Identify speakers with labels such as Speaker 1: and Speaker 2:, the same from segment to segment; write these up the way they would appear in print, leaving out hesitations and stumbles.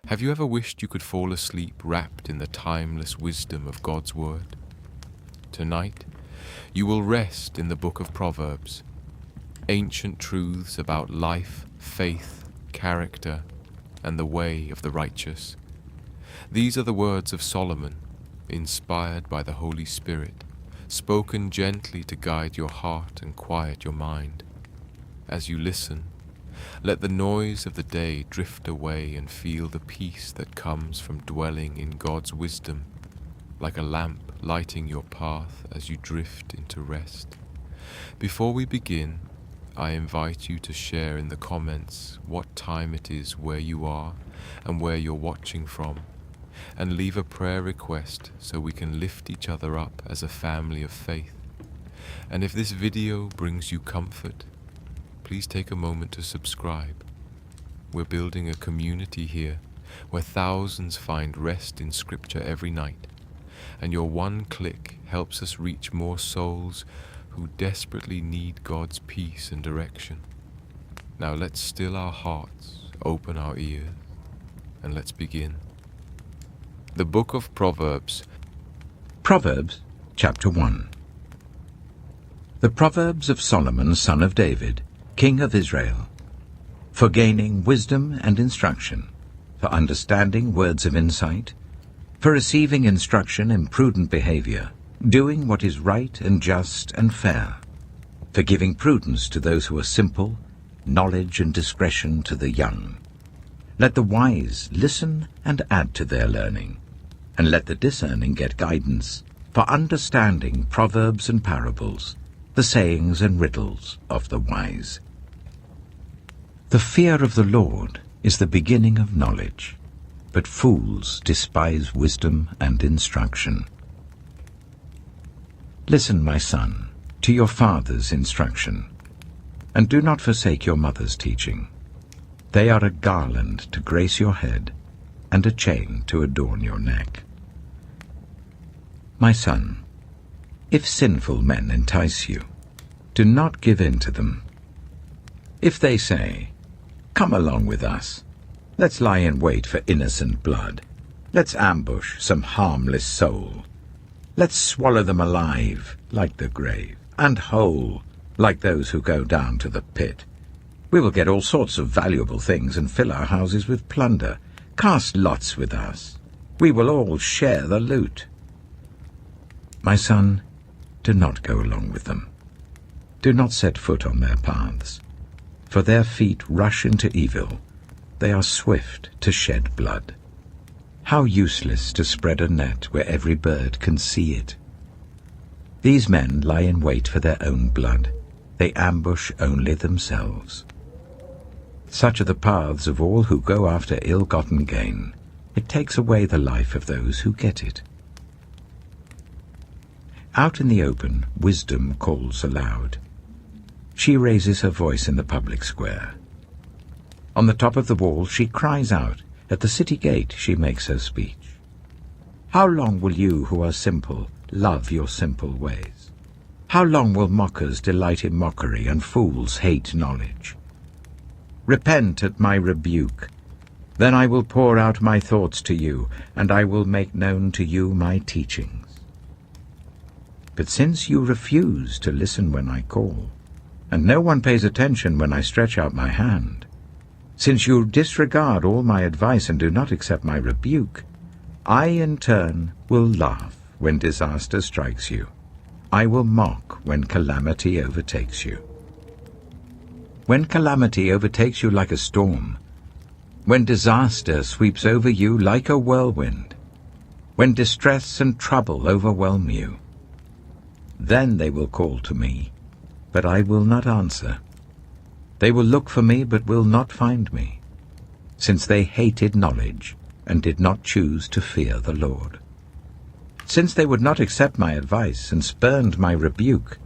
Speaker 1: Have you ever wished you could fall asleep wrapped in the timeless wisdom of God's Word? Tonight, you will rest in the Book of Proverbs, ancient truths about life, faith, character, and the way of the righteous. These are the words of Solomon, inspired by the Holy Spirit, spoken gently to guide your heart and quiet your mind. As you listen, let the noise of the day drift away and feel the peace that comes from dwelling in God's wisdom, like a lamp lighting your path as you drift into rest. Before we begin, I invite you to share in the comments what time it is where you are and where you're watching from, and leave a prayer request so we can lift each other up as a family of faith. And if this video brings you comfort, please take a moment to subscribe. We're building a community here where thousands find rest in Scripture every night, and your one click helps us reach more souls who desperately need God's peace and direction. Now let's still our hearts, open our ears, and let's begin. The Book of Proverbs.
Speaker 2: Proverbs, chapter 1. The Proverbs of Solomon, son of David, king of Israel, for gaining wisdom and instruction, for understanding words of insight, for receiving instruction in prudent behavior, doing what is right and just and fair, for giving prudence to those who are simple, knowledge and discretion to the young. Let the wise listen and add to their learning, and let the discerning get guidance, for understanding proverbs and parables, the sayings and riddles of the wise. The fear of the Lord is the beginning of knowledge, but fools despise wisdom and instruction. Listen, my son, to your father's instruction, and do not forsake your mother's teaching. They are a garland to grace your head, and a chain to adorn your neck. My son, if sinful men entice you, do not give in to them. If they say, "Come along with us, let's lie in wait for innocent blood, let's ambush some harmless soul, let's swallow them alive like the grave, and whole like those who go down to the pit. We will get all sorts of valuable things and fill our houses with plunder. Cast lots with us. We will all share the loot." My son, do not go along with them. Do not set foot on their paths, for their feet rush into evil. They are swift to shed blood. How useless to spread a net where every bird can see it. These men lie in wait for their own blood. They ambush only themselves. Such are the paths of all who go after ill-gotten gain. It takes away the life of those who get it. Out in the open, wisdom calls aloud. She raises her voice in the public square. On the top of the wall she cries out. At the city gate she makes her speech. How long will you who are simple love your simple ways? How long will mockers delight in mockery and fools hate knowledge? Repent at my rebuke. Then I will pour out my thoughts to you, and I will make known to you my teachings. But since you refuse to listen when I call, and no one pays attention when I stretch out my hand, since you disregard all my advice and do not accept my rebuke, I in turn will laugh when disaster strikes you. I will mock when calamity overtakes you. When calamity overtakes you like a storm, when disaster sweeps over you like a whirlwind, when distress and trouble overwhelm you, then they will call to me, but I will not answer. They will look for me, but will not find me, since they hated knowledge and did not choose to fear the Lord. Since they would not accept my advice and spurned my rebuke,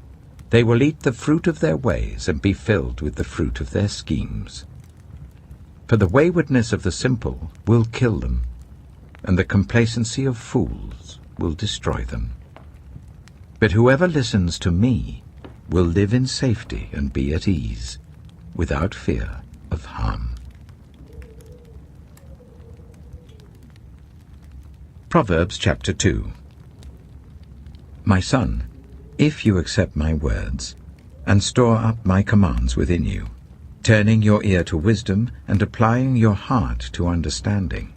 Speaker 2: they will eat the fruit of their ways and be filled with the fruit of their schemes. For the waywardness of the simple will kill them, and the complacency of fools will destroy them. But whoever listens to me will live in safety and be at ease, without fear of harm. Proverbs chapter 2. My son, if you accept my words, and store up my commands within you, turning your ear to wisdom and applying your heart to understanding.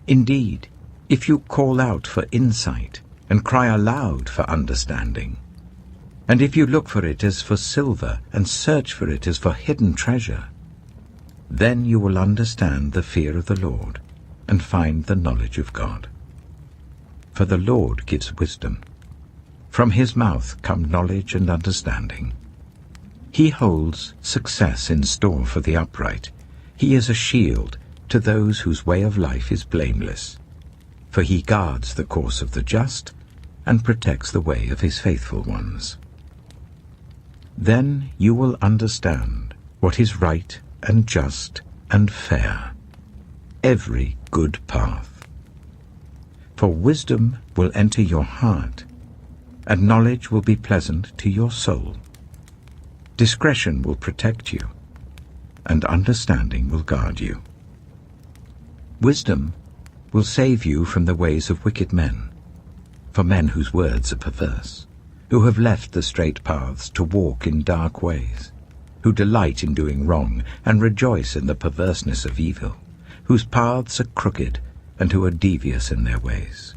Speaker 2: Indeed, if you call out for insight and cry aloud for understanding, and if you look for it as for silver and search for it as for hidden treasure, then you will understand the fear of the Lord and find the knowledge of God. For the Lord gives wisdom. From his mouth come knowledge and understanding. He holds success in store for the upright. He is a shield to those whose way of life is blameless. For he guards the course of the just and protects the way of his faithful ones. Then you will understand what is right and just and fair, every good path. For wisdom will enter your heart, and knowledge will be pleasant to your soul. Discretion will protect you, and understanding will guard you. Wisdom will save you from the ways of wicked men, for men whose words are perverse, who have left the straight paths to walk in dark ways, who delight in doing wrong and rejoice in the perverseness of evil, whose paths are crooked and who are devious in their ways.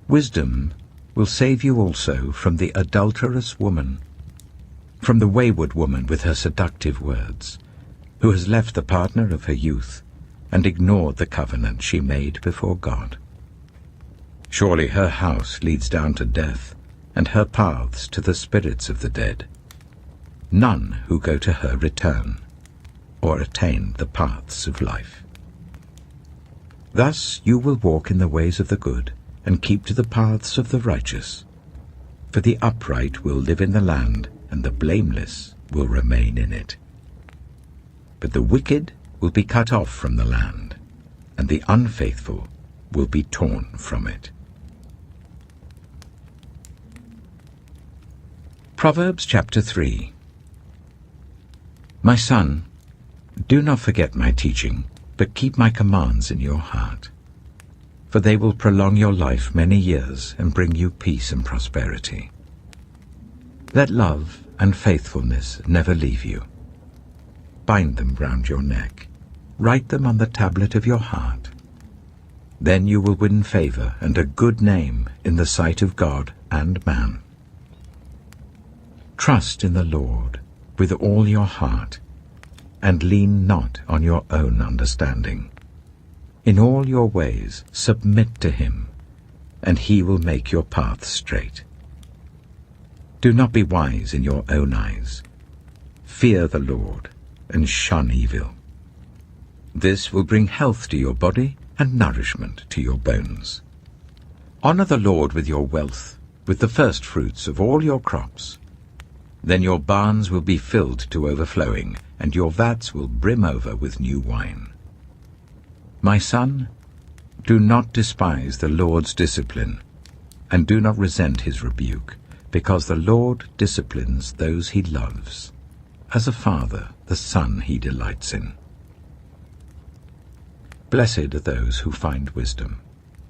Speaker 2: Wisdom will save you also from the adulterous woman, from the wayward woman with her seductive words, who has left the partner of her youth and ignored the covenant she made before God. Surely her house leads down to death, and her paths to the spirits of the dead. None who go to her return, or attain the paths of life. Thus you will walk in the ways of the good, and keep to the paths of the righteous. For the upright will live in the land, and the blameless will remain in it. But the wicked will be cut off from the land, and the unfaithful will be torn from it. Proverbs chapter 3. My son, do not forget my teaching, but keep my commands in your heart. For they will prolong your life many years and bring you peace and prosperity. Let love and faithfulness never leave you. Bind them round your neck. Write them on the tablet of your heart. Then you will win favor and a good name in the sight of God and man. Trust in the Lord with all your heart, and lean not on your own understanding. In all your ways submit to him, and he will make your path straight. Do not be wise in your own eyes. Fear the Lord, and shun evil. This will bring health to your body and nourishment to your bones. Honor the Lord with your wealth, with the first fruits of all your crops. Then your barns will be filled to overflowing, and your vats will brim over with new wine. My son, do not despise the Lord's discipline, and do not resent his rebuke, because the Lord disciplines those he loves, as a father the son he delights in. Blessed are those who find wisdom,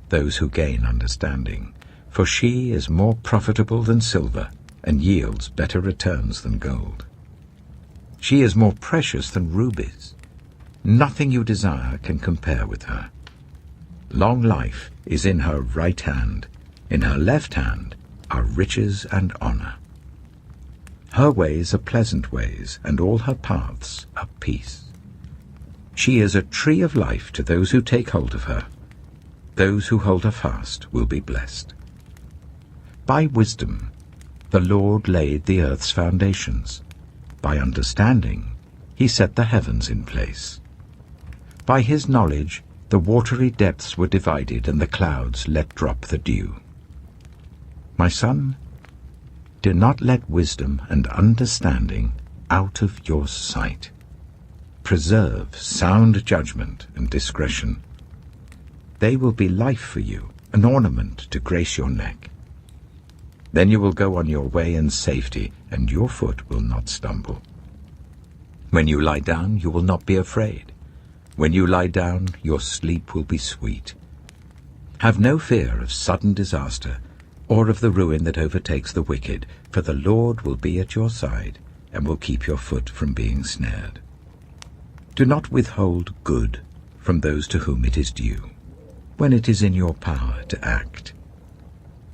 Speaker 2: those who gain understanding, for she is more profitable than silver, and yields better returns than gold. She is more precious than rubies. Nothing you desire can compare with her. Long life is in her right hand. In her left hand are riches and honor. Her ways are pleasant ways, and all her paths are peace. She is a tree of life to those who take hold of her. Those who hold her fast will be blessed. By wisdom the Lord laid the earth's foundations. By understanding he set the heavens in place. By his knowledge the watery depths were divided, and the clouds let drop the dew. My son, do not let wisdom and understanding out of your sight. Preserve sound judgment and discretion. They will be life for you, an ornament to grace your neck. Then you will go on your way in safety, and your foot will not stumble. When you lie down, you will not be afraid. When you lie down, your sleep will be sweet. Have no fear of sudden disaster, or of the ruin that overtakes the wicked, for the Lord will be at your side, and will keep your foot from being snared. Do not withhold good from those to whom it is due, when it is in your power to act.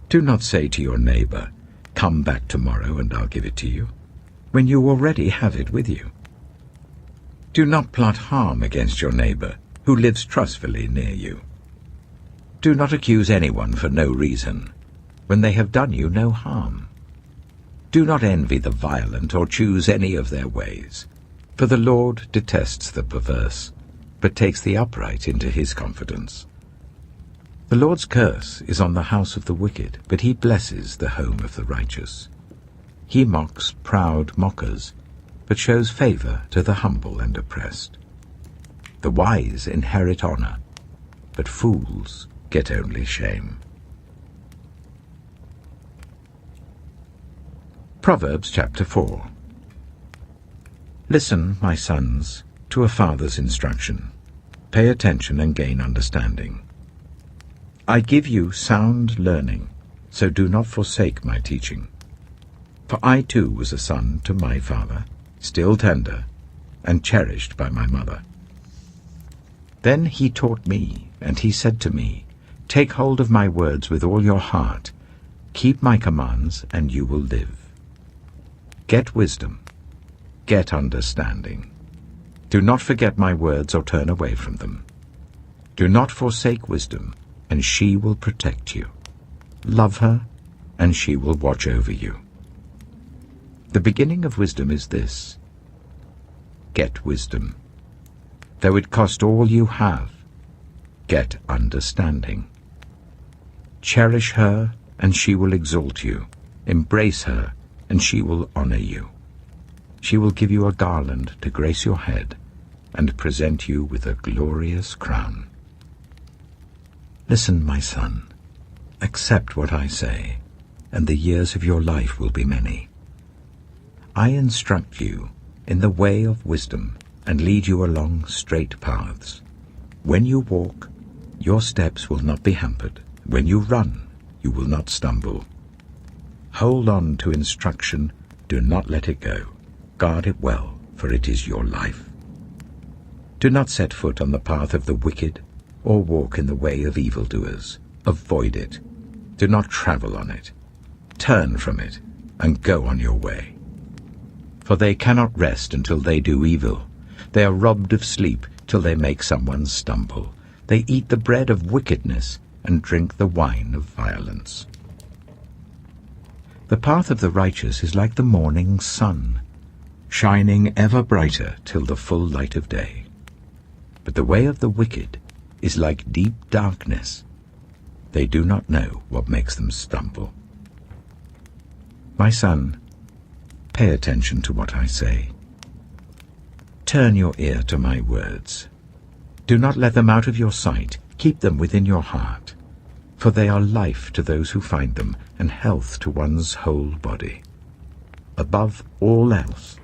Speaker 2: Do not say to your neighbor, "Come back tomorrow and I'll give it to you," when you already have it with you. Do not plot harm against your neighbor, who lives trustfully near you. Do not accuse anyone for no reason, when they have done you no harm. Do not envy the violent or choose any of their ways, for the Lord detests the perverse, but takes the upright into his confidence. The Lord's curse is on the house of the wicked, but he blesses the home of the righteous. He mocks proud mockers, but shows favor to the humble and oppressed. The wise inherit honor, but fools get only shame. Proverbs chapter 4. Listen, my sons, to a father's instruction. Pay attention and gain understanding. I give you sound learning, so do not forsake my teaching. For I too was a son to my father, still tender, and cherished by my mother. Then he taught me, and he said to me, Take hold of my words with all your heart. Keep my commands, and you will live. Get wisdom. Get understanding. Do not forget my words or turn away from them. Do not forsake wisdom, and she will protect you. Love her, and she will watch over you. The beginning of wisdom is this: get wisdom. Though it cost all you have, get understanding. Cherish her, and she will exalt you. Embrace her, and she will honor you. She will give you a garland to grace your head, and present you with a glorious crown. Listen, my son, accept what I say, and the years of your life will be many. I instruct you in the way of wisdom, and lead you along straight paths. When you walk, your steps will not be hampered. When you run, you will not stumble. Hold on to instruction, do not let it go. Guard it well, for it is your life. Do not set foot on the path of the wicked, or walk in the way of evildoers. Avoid it. Do not travel on it. Turn from it, and go on your way. For they cannot rest until they do evil. They are robbed of sleep till they make someone stumble. They eat the bread of wickedness and drink the wine of violence. The path of the righteous is like the morning sun, shining ever brighter till the full light of day. But the way of the wicked is like deep darkness. They do not know what makes them stumble. My son, pay attention to what I say. Turn your ear to my words. Do not let them out of your sight. Keep them within your heart, for they are life to those who find them, and health to one's whole body. Above all else,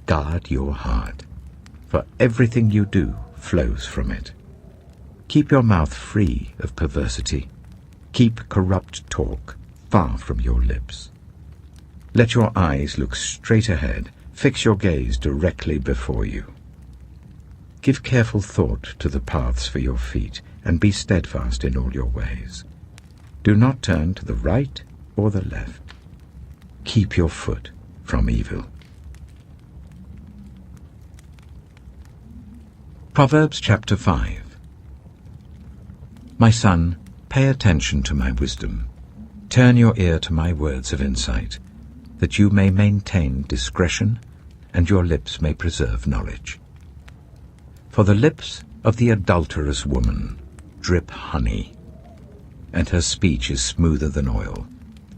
Speaker 2: guard your heart, for everything you do flows from it. Keep your mouth free of perversity. Keep corrupt talk far from your lips. Let your eyes look straight ahead. Fix your gaze directly before you. Give careful thought to the paths for your feet, and be steadfast in all your ways. Do not turn to the right or the left. Keep your foot from evil. Proverbs chapter 5. My son, pay attention to my wisdom. Turn your ear to my words of insight, that you may maintain discretion, and your lips may preserve knowledge. For the lips of the adulterous woman drip honey, and her speech is smoother than oil.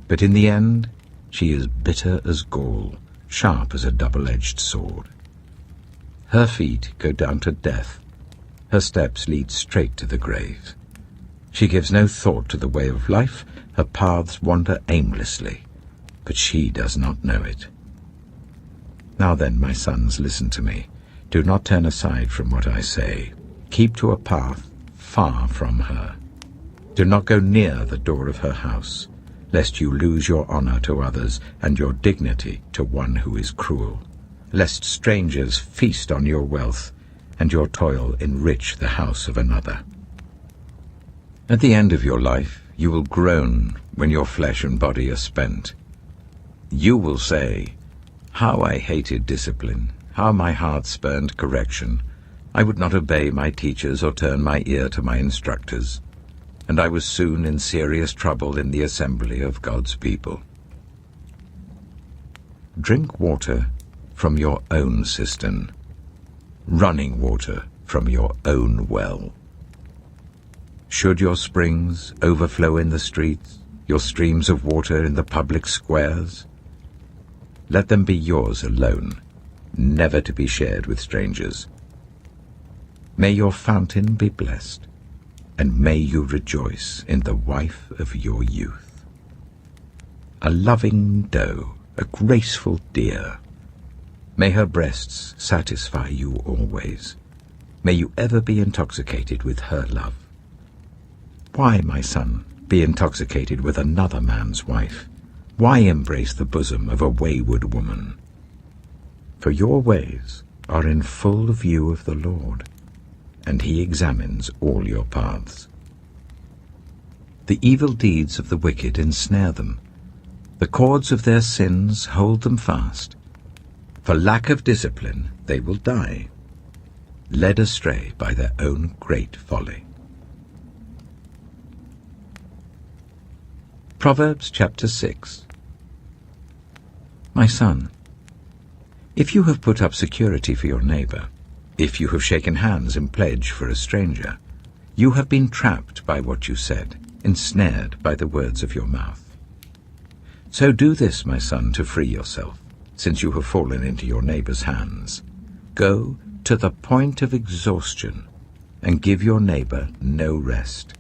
Speaker 2: But in the end she is bitter as gall, sharp as a double-edged sword. Her feet go down to death, her steps lead straight to the grave. She gives no thought to the way of life, her paths wander aimlessly, but she does not know it. Now then, my sons, listen to me. Do not turn aside from what I say. Keep to a path far from her. Do not go near the door of her house, lest you lose your honor to others and your dignity to one who is cruel, lest strangers feast on your wealth and your toil enrich the house of another. At the end of your life you will groan when your flesh and body are spent. You will say, "How I hated discipline, how my heart spurned correction. I would not obey my teachers or turn my ear to my instructors, and I was soon in serious trouble in the assembly of God's people." Drink water from your own cistern, running water from your own well. Should your springs overflow in the streets, your streams of water in the public squares, let them be yours alone, never to be shared with strangers. May your fountain be blessed, and may you rejoice in the wife of your youth. A loving doe, a graceful deer, may her breasts satisfy you always. May you ever be intoxicated with her love. Why, my son, be intoxicated with another man's wife? Why embrace the bosom of a wayward woman? For your ways are in full view of the Lord, and he examines all your paths. The evil deeds of the wicked ensnare them. The cords of their sins hold them fast. For lack of discipline they will die, led astray by their own great folly. Proverbs chapter 6. My son, if you have put up security for your neighbor, if you have shaken hands in pledge for a stranger, you have been trapped by what you said, ensnared by the words of your mouth. So do this, my son, to free yourself, since you have fallen into your neighbor's hands. Go to the point of exhaustion and give your neighbor no rest.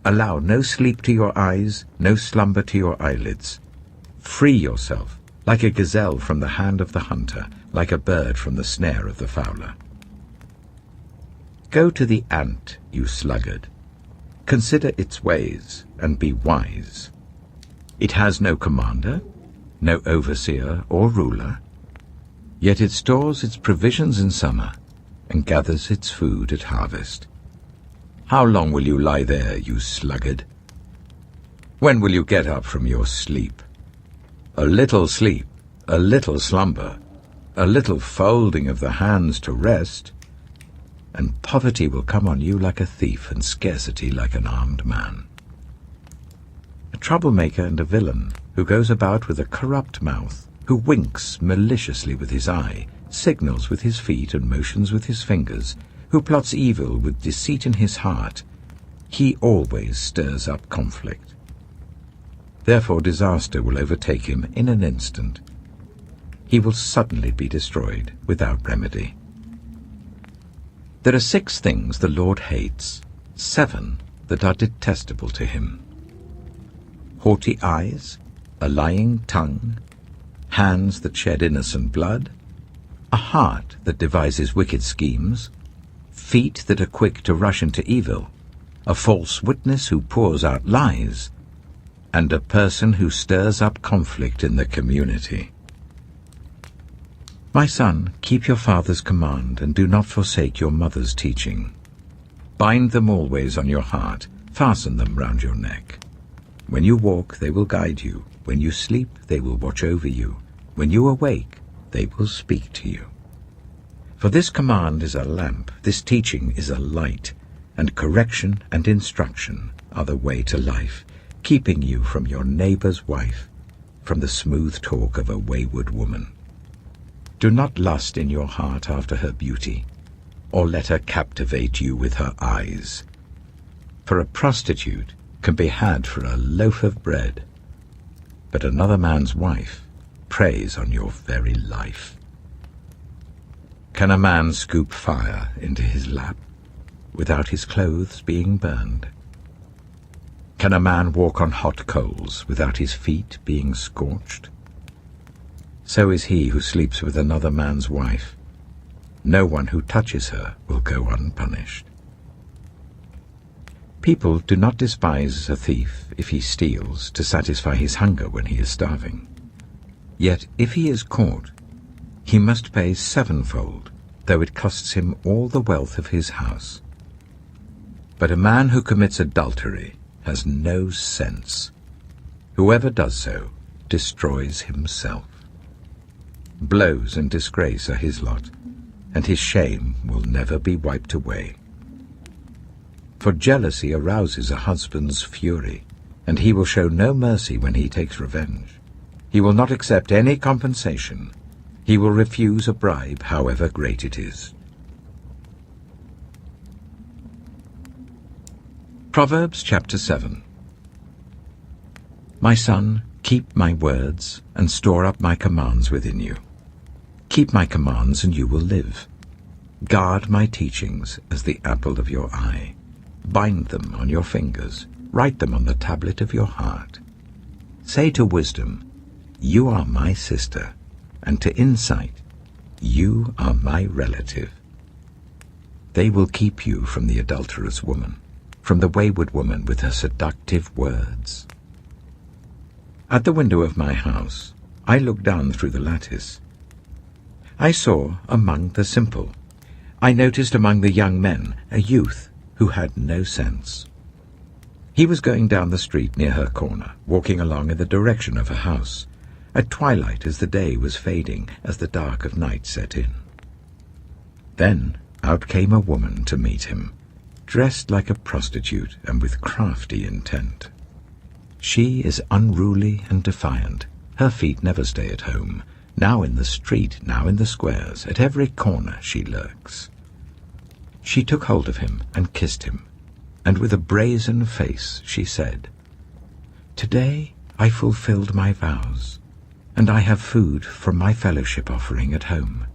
Speaker 2: Allow no sleep to your eyes, no slumber to your eyelids. Free yourself, like a gazelle from the hand of the hunter, like a bird from the snare of the fowler. Go to the ant, you sluggard. Consider its ways, and be wise. It has no commander, no overseer or ruler, yet it stores its provisions in summer, and gathers its food at harvest. How long will you lie there, you sluggard? When will you get up from your sleep? A little sleep, a little slumber, a little folding of the hands to rest, and poverty will come on you like a thief, and scarcity like an armed man. A troublemaker and a villain, who goes about with a corrupt mouth, who winks maliciously with his eye, signals with his feet and motions with his fingers, who plots evil with deceit in his heart, he always stirs up conflict. Therefore disaster will overtake him in an instant. He will suddenly be destroyed without remedy. There are 6 things the Lord hates, 7 that are detestable to him: haughty eyes, a lying tongue, hands that shed innocent blood, a heart that devises wicked schemes, feet that are quick to rush into evil, a false witness who pours out lies, and a person who stirs up conflict in the community. My son, keep your father's command, and do not forsake your mother's teaching. Bind them always on your heart, fasten them round your neck. When you walk, they will guide you. When you sleep, they will watch over you. When you awake, they will speak to you. For this command is a lamp, this teaching is a light, and correction and instruction are the way to life, keeping you from your neighbor's wife, from the smooth talk of a wayward woman. Do not lust in your heart after her beauty, or let her captivate you with her eyes. For a prostitute can be had for a loaf of bread, but another man's wife preys on your very life. Can a man scoop fire into his lap without his clothes being burned? Can a man walk on hot coals without his feet being scorched? So is he who sleeps with another man's wife. No one who touches her will go unpunished. People do not despise a thief if he steals to satisfy his hunger when he is starving. Yet if he is caught, he must pay sevenfold, though it costs him all the wealth of his house. But a man who commits adultery has no sense. Whoever does so destroys himself. Blows and disgrace are his lot, and his shame will never be wiped away. For jealousy arouses a husband's fury, and he will show no mercy when he takes revenge. He will not accept any compensation. He will refuse a bribe, however great it is. Proverbs chapter 7. My son, keep my words and store up my commands within you. Keep my commands and you will live. Guard my teachings as the apple of your eye. Bind them on your fingers. Write them on the tablet of your heart. Say to wisdom, you are my sister, and to insight, you are my relative. They will keep you from the adulterous woman, from the wayward woman with her seductive words. At the window of my house, I looked down through the lattice. I saw among the simple. I noticed among the young men a youth who had no sense. He was going down the street near her corner, walking along in the direction of her house, at twilight as the day was fading, as the dark of night set in. Then out came a woman to meet him, dressed like a prostitute and with crafty intent. She is unruly and defiant. Her feet never stay at home. Now in the street, now in the squares, at every corner she lurks. She took hold of him and kissed him, and with a brazen face she said, "Today I fulfilled my vows, and I have food from my fellowship offering at home.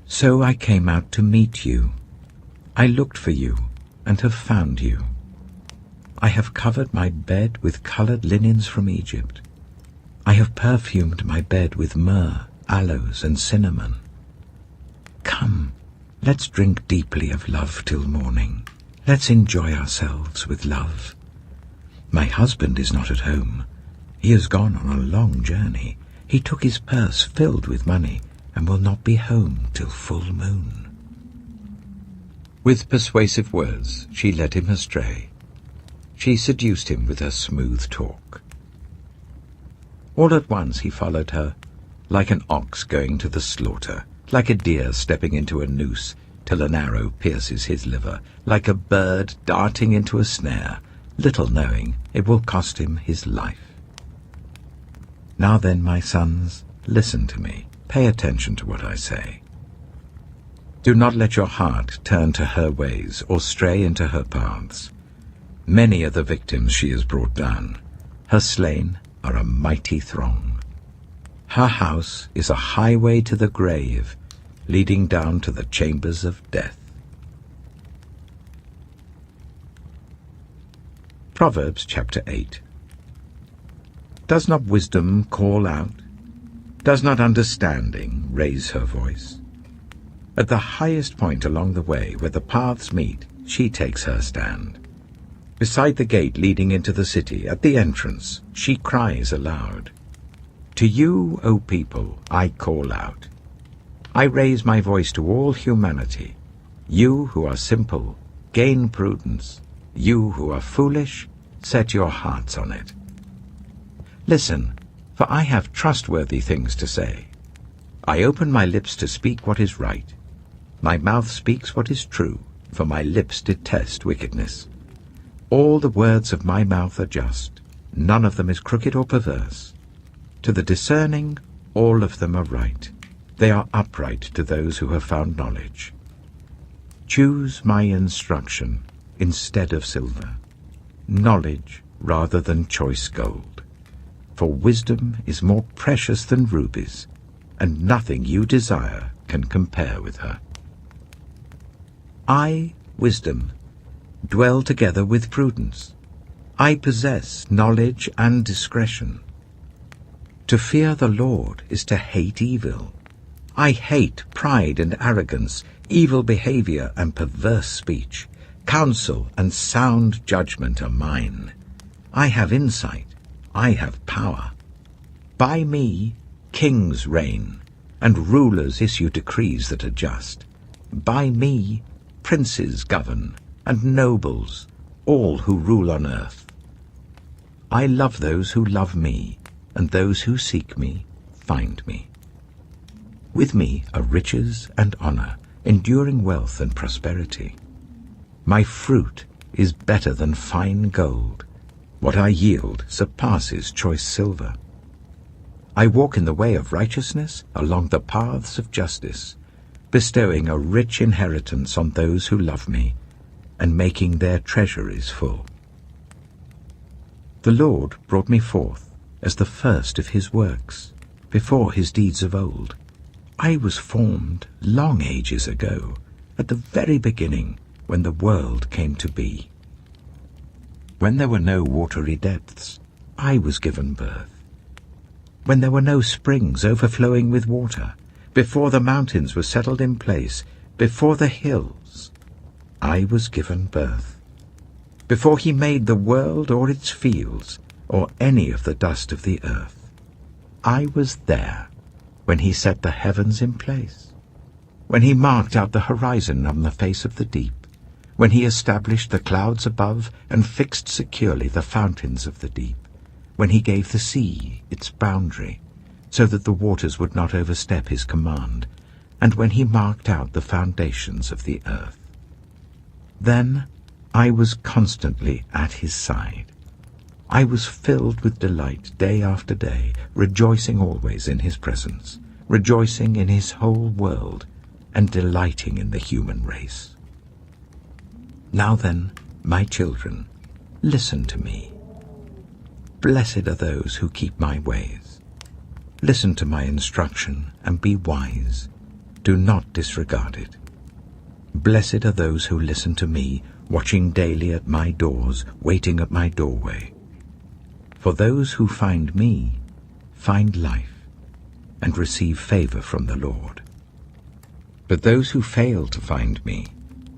Speaker 2: So I came out to meet you. I looked for you and have found you. I have covered my bed with colored linens from Egypt. I have perfumed my bed with myrrh, aloes, and cinnamon. Come, let's drink deeply of love till morning. Let's enjoy ourselves with love. My husband is not at home. He has gone on a long journey. He took his purse filled with money and will not be home till full moon." With persuasive words she led him astray. She seduced him with her smooth talk. All at once he followed her, like an ox going to the slaughter, like a deer stepping into a noose till an arrow pierces his liver, like a bird darting into a snare, little knowing it will cost him his life. Now then, my sons, listen to me. Pay attention to what I say. Do not let your heart turn to her ways or stray into her paths. Many are the victims she has brought down. Her slain are a mighty throng. Her house is a highway to the grave, leading down to the chambers of death. Proverbs chapter 8. Does not wisdom call out? Does not understanding raise her voice? At the highest point along the way where the paths meet, she takes her stand. Beside the gate leading into the city, at the entrance, she cries aloud. To you, O people, I call out. I raise my voice to all humanity. You who are simple, gain prudence. You who are foolish, set your hearts on it. Listen, for I have trustworthy things to say. I open my lips to speak what is right. My mouth speaks what is true, for my lips detest wickedness. All the words of my mouth are just. None of them is crooked or perverse. To the discerning, all of them are right. They are upright to those who have found knowledge. Choose my instruction instead of silver, knowledge rather than choice gold. For wisdom is more precious than rubies, and nothing you desire can compare with her. I, wisdom, dwell together with prudence. I possess knowledge and discretion. To fear the Lord is to hate evil. I hate pride and arrogance, evil behavior and perverse speech. Counsel and sound judgment are mine. I have insight. I have power. By me kings reign, and rulers issue decrees that are just. By me princes govern, and nobles, all who rule on earth. I love those who love me, and those who seek me find me. With me are riches and honor, enduring wealth and prosperity. My fruit is better than fine gold. What I yield surpasses choice silver. I walk in the way of righteousness along the paths of justice, bestowing a rich inheritance on those who love me, and making their treasuries full. The Lord brought me forth as the first of his works, before his deeds of old. I was formed long ages ago, at the very beginning, when the world came to be. When there were no watery depths, I was given birth. When there were no springs overflowing with water, before the mountains were settled in place, before the hills, I was given birth. Before he made the world or its fields, or any of the dust of the earth, I was there when he set the heavens in place, when he marked out the horizon on the face of the deep, when he established the clouds above and fixed securely the fountains of the deep, when he gave the sea its boundary, so that the waters would not overstep his command, and when he marked out the foundations of the earth. Then I was constantly at his side. I was filled with delight day after day, rejoicing always in his presence, rejoicing in his whole world, and delighting in the human race. Now then, my children, listen to me. Blessed are those who keep my ways. Listen to my instruction and be wise. Do not disregard it. Blessed are those who listen to me, watching daily at my doors, waiting at my doorway. For those who find me find life and receive favor from the Lord. But those who fail to find me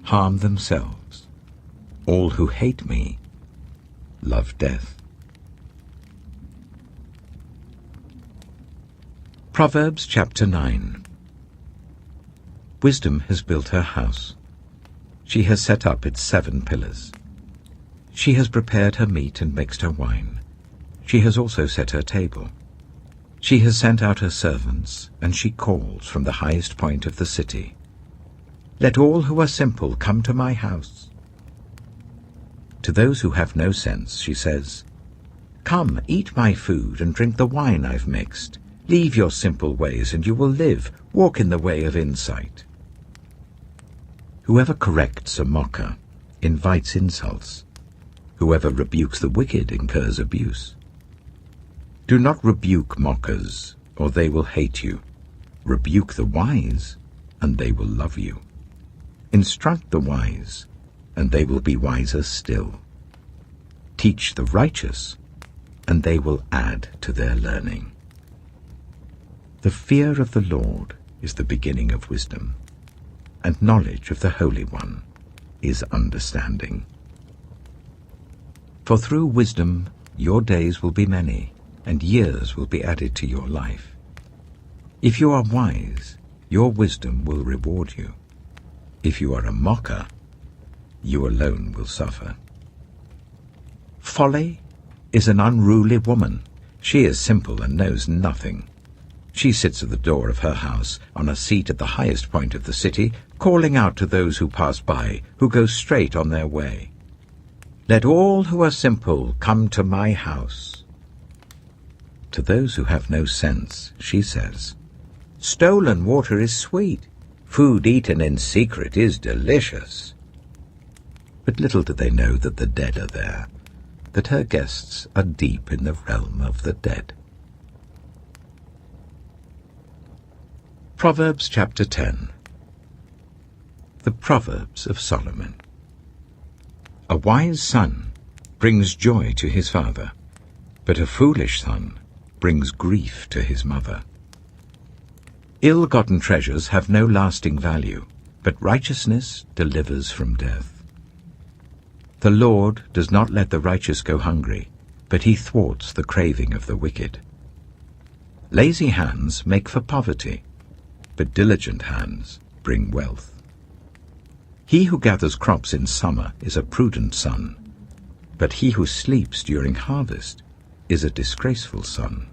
Speaker 2: harm themselves. All who hate me love death. Proverbs chapter 9. Wisdom has built her house. She has set up its 7 pillars. She has prepared her meat and mixed her wine. She has also set her table. She has sent out her servants, and she calls from the highest point of the city. Let all who are simple come to my house. To those who have no sense, she says, Come, eat my food and drink the wine I've mixed. Leave your simple ways, and you will live. Walk in the way of insight. Whoever corrects a mocker invites insults. Whoever rebukes the wicked incurs abuse. Do not rebuke mockers, or they will hate you. Rebuke the wise, and they will love you. Instruct the wise, and they will be wiser still. Teach the righteous, and they will add to their learning. The fear of the Lord is the beginning of wisdom, and knowledge of the Holy One is understanding. For through wisdom your days will be many, and years will be added to your life. If you are wise, your wisdom will reward you. If you are a mocker, you alone will suffer. Folly is an unruly woman. She is simple and knows nothing. She sits at the door of her house, on a seat at the highest point of the city, calling out to those who pass by, who go straight on their way. Let all who are simple come to my house. To those who have no sense, she says, Stolen water is sweet. Food eaten in secret is delicious. But little do they know that the dead are there, that her guests are deep in the realm of the dead. Proverbs chapter 10. The Proverbs of Solomon. A wise son brings joy to his father, but a foolish son brings grief to his mother. Ill-gotten treasures have no lasting value, but righteousness delivers from death. The Lord does not let the righteous go hungry, but he thwarts the craving of the wicked. Lazy hands make for poverty, but diligent hands bring wealth. He who gathers crops in summer is a prudent son, but he who sleeps during harvest is a disgraceful son.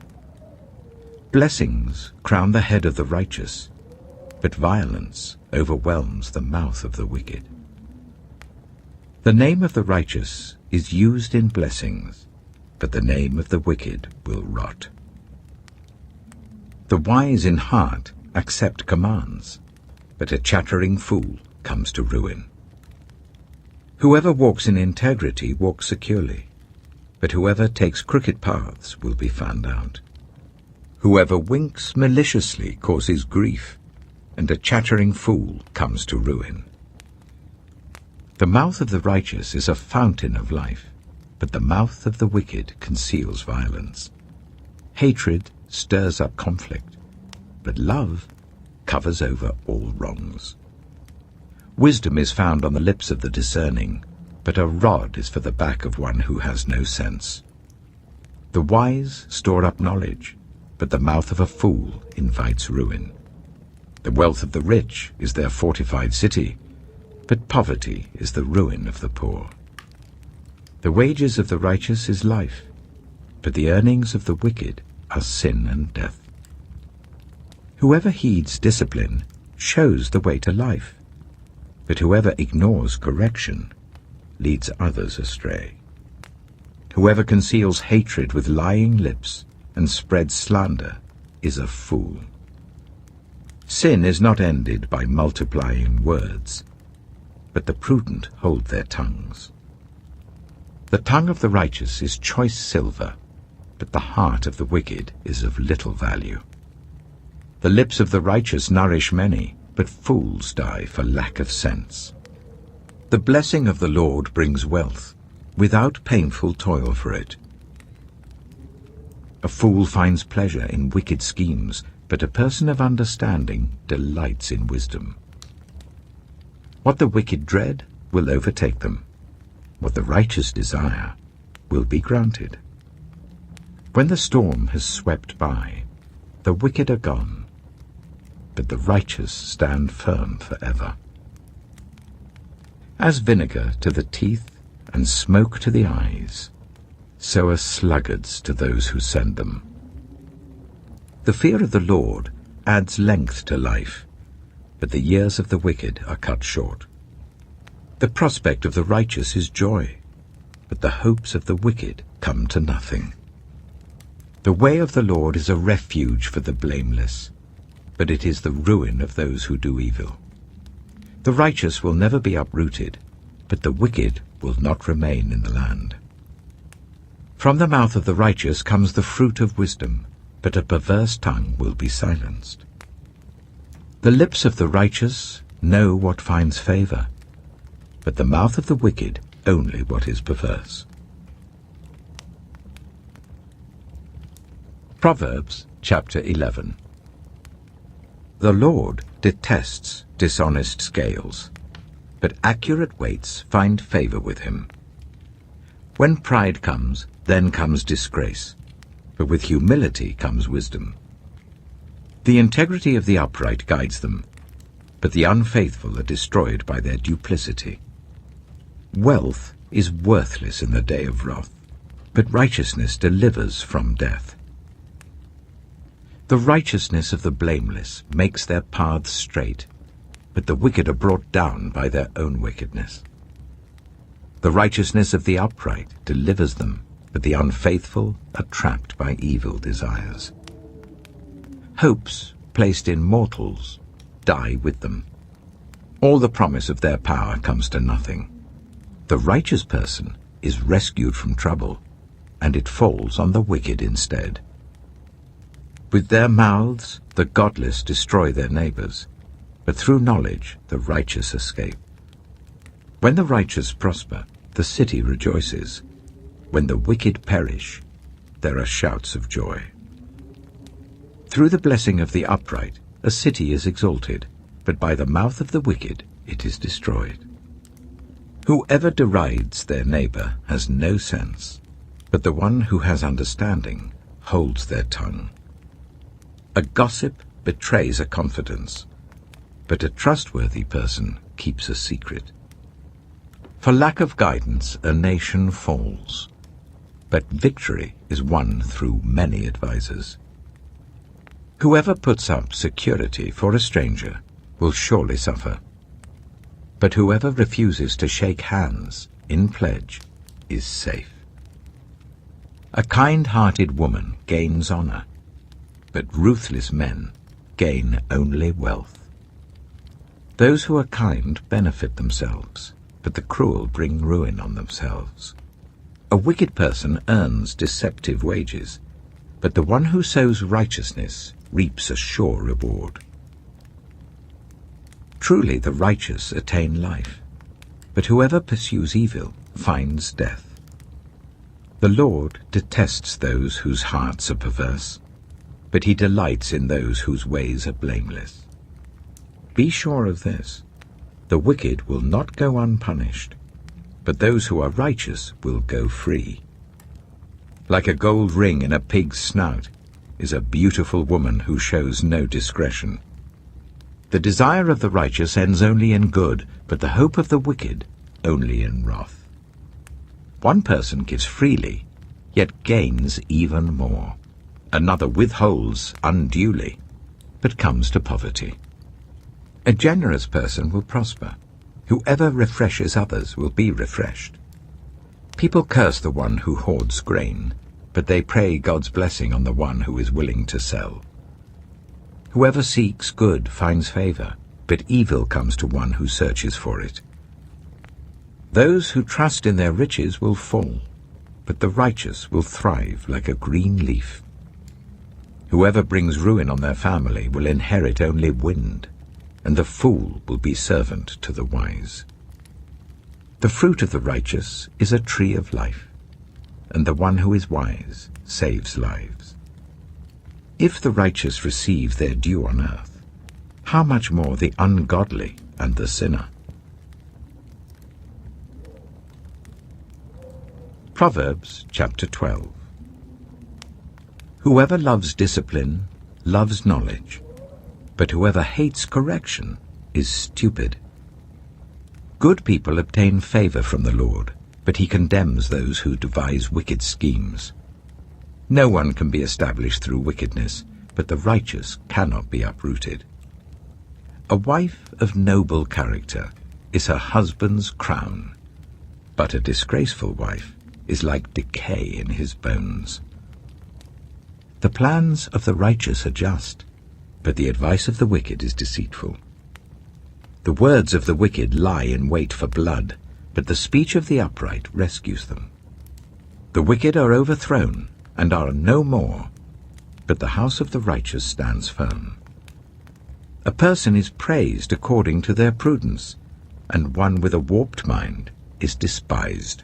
Speaker 2: Blessings crown the head of the righteous, but violence overwhelms the mouth of the wicked. The name of the righteous is used in blessings, but the name of the wicked will rot. The wise in heart accept commands, but a chattering fool comes to ruin. Whoever walks in integrity walks securely, but whoever takes crooked paths will be found out. Whoever winks maliciously causes grief, and a chattering fool comes to ruin. The mouth of the righteous is a fountain of life, but the mouth of the wicked conceals violence. Hatred stirs up conflict, but love covers over all wrongs. Wisdom is found on the lips of the discerning, but a rod is for the back of one who has no sense. The wise store up knowledge, but the mouth of a fool invites ruin. The wealth of the rich is their fortified city, but poverty is the ruin of the poor. The wages of the righteous is life, but the earnings of the wicked are sin and death. Whoever heeds discipline shows the way to life, but whoever ignores correction leads others astray. Whoever conceals hatred with lying lips and spreads slander is a fool. Sin is not ended by multiplying words, but the prudent hold their tongues. The tongue of the righteous is choice silver, but the heart of the wicked is of little value. The lips of the righteous nourish many, but fools die for lack of sense. The blessing of the Lord brings wealth, without painful toil for it. A fool finds pleasure in wicked schemes, but a person of understanding delights in wisdom. What the wicked dread will overtake them. What the righteous desire will be granted. When the storm has swept by, the wicked are gone, but the righteous stand firm forever. As vinegar to the teeth and smoke to the eyes, so are sluggards to those who send them. The fear of the Lord adds length to life, but the years of the wicked are cut short. The prospect of the righteous is joy, but the hopes of the wicked come to nothing. The way of the Lord is a refuge for the blameless, but it is the ruin of those who do evil. The righteous will never be uprooted, but the wicked will not remain in the land. From the mouth of the righteous comes the fruit of wisdom, but a perverse tongue will be silenced. The lips of the righteous know what finds favor, but the mouth of the wicked only what is perverse. Proverbs chapter 11. The Lord detests dishonest scales, but accurate weights find favor with him. When pride comes, then comes disgrace, but with humility comes wisdom. The integrity of the upright guides them, but the unfaithful are destroyed by their duplicity. Wealth is worthless in the day of wrath, but righteousness delivers from death. The righteousness of the blameless makes their paths straight, but the wicked are brought down by their own wickedness. The righteousness of the upright delivers them, but the unfaithful are trapped by evil desires. Hopes placed in mortals die with them. All the promise of their power comes to nothing. The righteous person is rescued from trouble, and it falls on the wicked instead. With their mouths the godless destroy their neighbors, but through knowledge the righteous escape. When the righteous prosper, the city rejoices. When the wicked perish, there are shouts of joy. Through the blessing of the upright, a city is exalted, but by the mouth of the wicked it is destroyed. Whoever derides their neighbor has no sense, but the one who has understanding holds their tongue. A gossip betrays a confidence, but a trustworthy person keeps a secret. For lack of guidance, a nation falls, but victory is won through many advisers. Whoever puts up security for a stranger will surely suffer, but whoever refuses to shake hands in pledge is safe. A kind-hearted woman gains honor, but ruthless men gain only wealth. Those who are kind benefit themselves, but the cruel bring ruin on themselves. A wicked person earns deceptive wages, but the one who sows righteousness reaps a sure reward. Truly the righteous attain life, but whoever pursues evil finds death. The Lord detests those whose hearts are perverse, but he delights in those whose ways are blameless. Be sure of this, the wicked will not go unpunished, but those who are righteous will go free. Like a gold ring in a pig's snout is a beautiful woman who shows no discretion. The desire of the righteous ends only in good, but the hope of the wicked only in wrath. One person gives freely, yet gains even more. Another withholds unduly, but comes to poverty. A generous person will prosper. Whoever refreshes others will be refreshed. People curse the one who hoards grain, but they pray God's blessing on the one who is willing to sell. Whoever seeks good finds favor, but evil comes to one who searches for it. Those who trust in their riches will fall, but the righteous will thrive like a green leaf. Whoever brings ruin on their family will inherit only wind, and the fool will be servant to the wise. The fruit of the righteous is a tree of life, and the one who is wise saves lives. If the righteous receive their due on earth, how much more the ungodly and the sinner? Proverbs chapter 12. Whoever loves discipline loves knowledge, but whoever hates correction is stupid. Good people obtain favor from the Lord, but he condemns those who devise wicked schemes. No one can be established through wickedness, but the righteous cannot be uprooted. A wife of noble character is her husband's crown, but a disgraceful wife is like decay in his bones. The plans of the righteous are just, but the advice of the wicked is deceitful. The words of the wicked lie in wait for blood, but the speech of the upright rescues them. The wicked are overthrown and are no more, but the house of the righteous stands firm. A person is praised according to their prudence, and one with a warped mind is despised.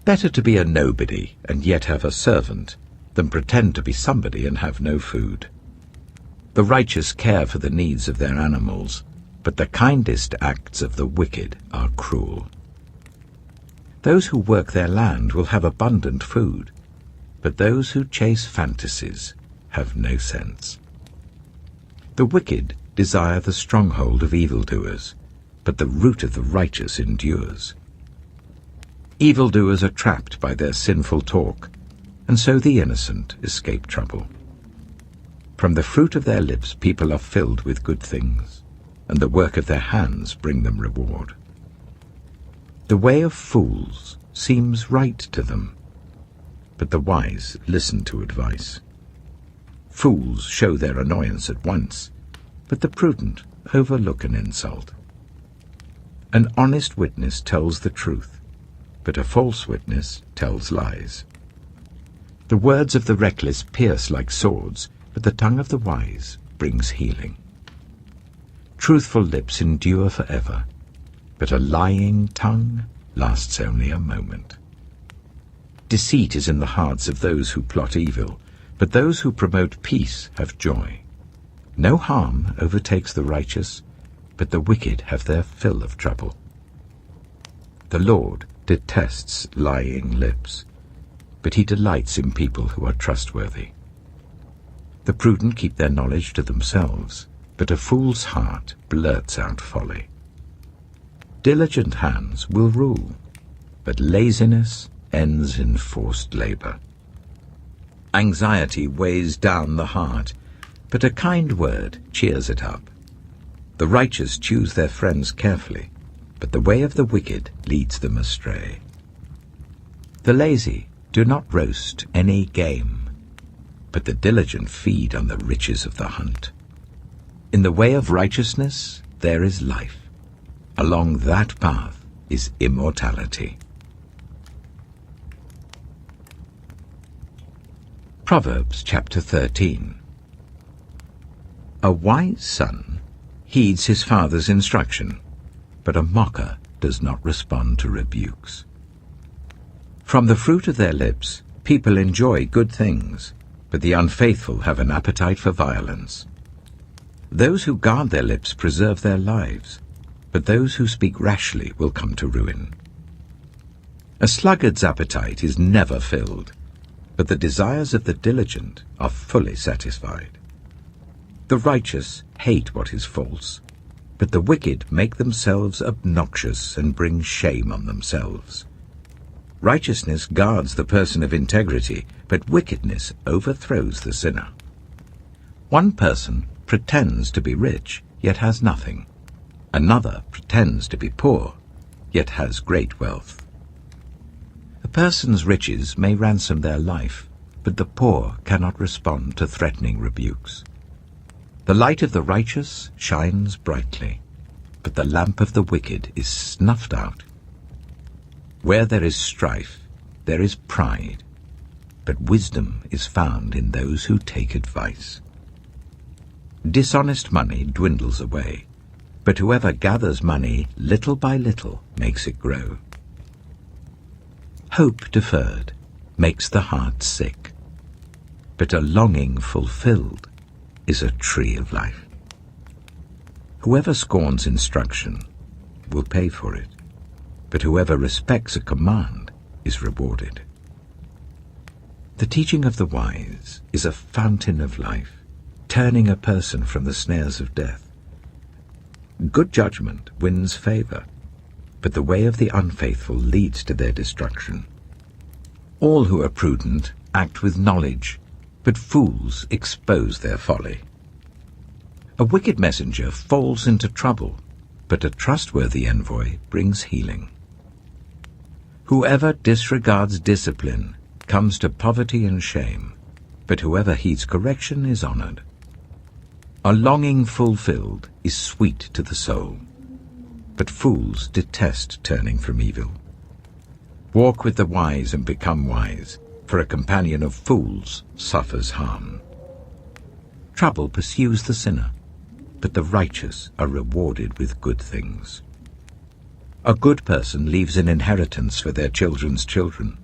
Speaker 2: Better to be a nobody and yet have a servant than pretend to be somebody and have no food. The righteous care for the needs of their animals, but the kindest acts of the wicked are cruel. Those who work their land will have abundant food, but those who chase fantasies have no sense. The wicked desire the stronghold of evildoers, but the root of the righteous endures. Evildoers are trapped by their sinful talk, and so the innocent escape trouble. From the fruit of their lips people are filled with good things, and the work of their hands bring them reward. The way of fools seems right to them, but the wise listen to advice. Fools show their annoyance at once, but the prudent overlook an insult. An honest witness tells the truth, but a false witness tells lies. The words of the reckless pierce like swords, but the tongue of the wise brings healing. Truthful lips endure forever, but a lying tongue lasts only a moment. Deceit is in the hearts of those who plot evil, but those who promote peace have joy. No harm overtakes the righteous, but the wicked have their fill of trouble. The Lord detests lying lips, but he delights in people who are trustworthy. The prudent keep their knowledge to themselves, but a fool's heart blurts out folly. Diligent hands will rule, but laziness ends in forced labor. Anxiety weighs down the heart, but a kind word cheers it up. The righteous choose their friends carefully, but the way of the wicked leads them astray. The lazy do not roast any game, but the diligent feed on the riches of the hunt. In the way of righteousness there is life. Along that path is immortality. Proverbs chapter 13. A wise son heeds his father's instruction, but a mocker does not respond to rebukes. From the fruit of their lips people enjoy good things, but the unfaithful have an appetite for violence. Those who guard their lips preserve their lives, but those who speak rashly will come to ruin. A sluggard's appetite is never filled, but the desires of the diligent are fully satisfied. The righteous hate what is false, but the wicked make themselves obnoxious and bring shame on themselves. Righteousness guards the person of integrity, but wickedness overthrows the sinner. One person pretends to be rich, yet has nothing. Another pretends to be poor, yet has great wealth. A person's riches may ransom their life, but the poor cannot respond to threatening rebukes. The light of the righteous shines brightly, but the lamp of the wicked is snuffed out. Where there is strife, there is pride, but wisdom is found in those who take advice. Dishonest money dwindles away, but whoever gathers money little by little makes it grow. Hope deferred makes the heart sick, but a longing fulfilled is a tree of life. Whoever scorns instruction will pay for it, but whoever respects a command is rewarded. The teaching of the wise is a fountain of life, turning a person from the snares of death. Good judgment wins favor, but the way of the unfaithful leads to their destruction. All who are prudent act with knowledge, but fools expose their folly. A wicked messenger falls into trouble, but a trustworthy envoy brings healing. Whoever disregards discipline comes to poverty and shame, but whoever heeds correction is honored. A longing fulfilled is sweet to the soul, but fools detest turning from evil. Walk with the wise and become wise, for a companion of fools suffers harm. Trouble pursues the sinner, but the righteous are rewarded with good things. A good person leaves an inheritance for their children's children,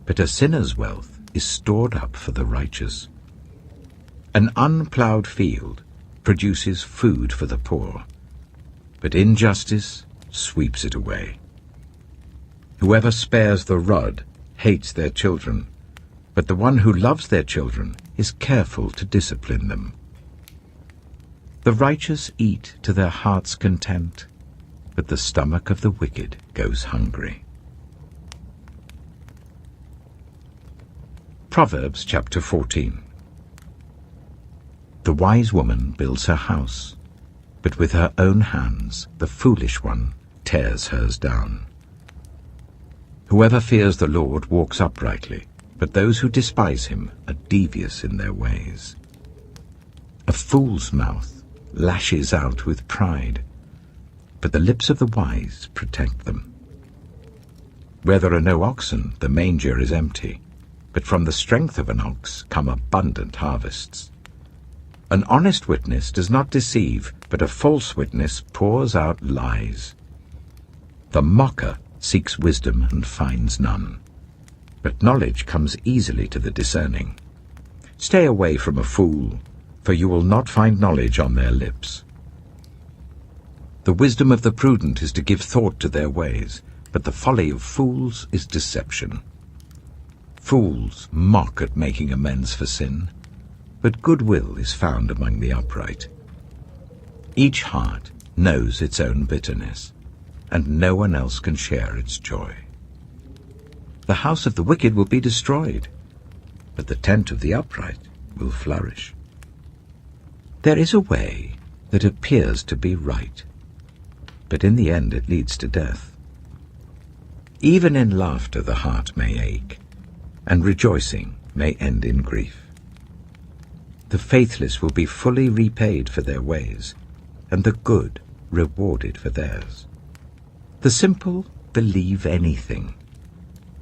Speaker 2: but a sinner's wealth is stored up for the righteous. An unplowed field produces food for the poor, but injustice sweeps it away. Whoever spares the rod hates their children, but the one who loves their children is careful to discipline them. The righteous eat to their heart's content, but the stomach of the wicked goes hungry. Proverbs chapter 14. The wise woman builds her house, but with her own hands the foolish one tears hers down. Whoever fears the Lord walks uprightly, but those who despise him are devious in their ways. A fool's mouth lashes out with pride, but the lips of the wise protect them. Where there are no oxen, the manger is empty, but from the strength of an ox come abundant harvests. An honest witness does not deceive, but a false witness pours out lies. The mocker seeks wisdom and finds none, but knowledge comes easily to the discerning. Stay away from a fool, for you will not find knowledge on their lips. The wisdom of the prudent is to give thought to their ways, but the folly of fools is deception. Fools mock at making amends for sin, but goodwill is found among the upright. Each heart knows its own bitterness, and no one else can share its joy. The house of the wicked will be destroyed, but the tent of the upright will flourish. There is a way that appears to be right, but in the end it leads to death. Even in laughter the heart may ache, and rejoicing may end in grief. The faithless will be fully repaid for their ways, and the good rewarded for theirs. The simple believe anything,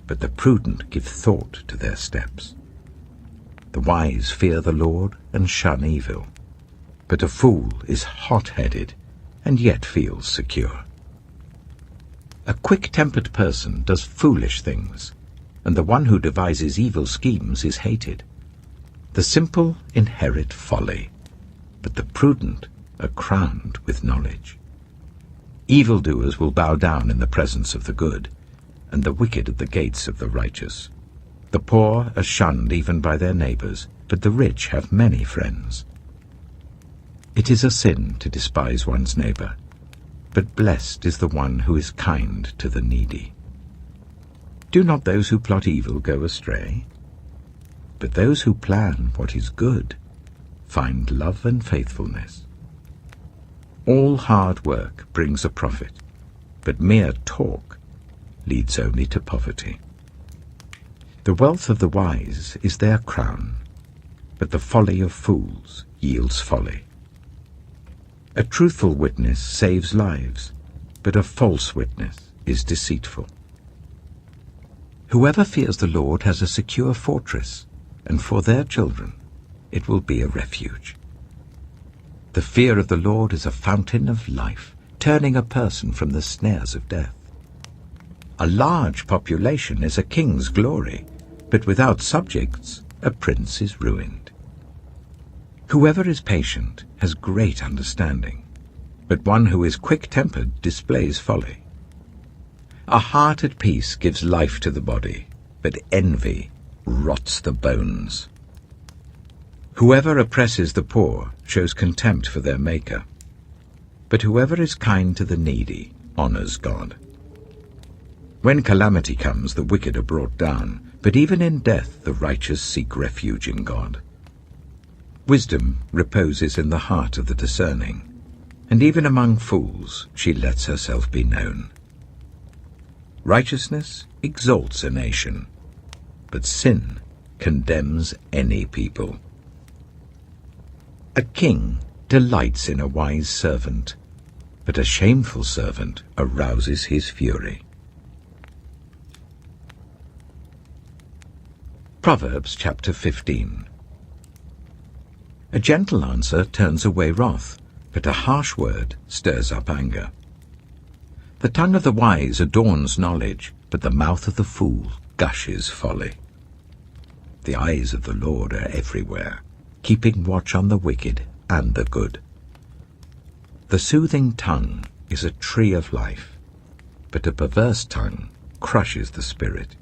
Speaker 2: but the prudent give thought to their steps. The wise fear the Lord and shun evil, but a fool is hot-headed and yet feels secure. A quick-tempered person does foolish things, and the one who devises evil schemes is hated. The simple inherit folly, but the prudent are crowned with knowledge. Evildoers will bow down in the presence of the good, and the wicked at the gates of the righteous. The poor are shunned even by their neighbors, but the rich have many friends. It is a sin to despise one's neighbor, but blessed is the one who is kind to the needy. Do not those who plot evil go astray? But those who plan what is good find love and faithfulness. All hard work brings a profit, but mere talk leads only to poverty. The wealth of the wise is their crown, but the folly of fools yields folly. A truthful witness saves lives, but a false witness is deceitful. Whoever fears the Lord has a secure fortress, and for their children it will be a refuge. The fear of the Lord is a fountain of life, turning a person from the snares of death. A large population is a king's glory, but without subjects a prince is ruined. Whoever is patient has great understanding, but one who is quick-tempered displays folly. A heart at peace gives life to the body, but envy rots the bones. Whoever oppresses the poor shows contempt for their Maker, but whoever is kind to the needy honors God. When calamity comes, the wicked are brought down, but even in death the righteous seek refuge in God. Wisdom reposes in the heart of the discerning, and even among fools she lets herself be known. Righteousness exalts a nation, but sin condemns any people. A king delights in a wise servant, but a shameful servant arouses his fury. Proverbs chapter 15. A gentle answer turns away wrath, but a harsh word stirs up anger. The tongue of the wise adorns knowledge, but the mouth of the fool gushes folly. The eyes of the Lord are everywhere, keeping watch on the wicked and the good. The soothing tongue is a tree of life, but a perverse tongue crushes the spirit.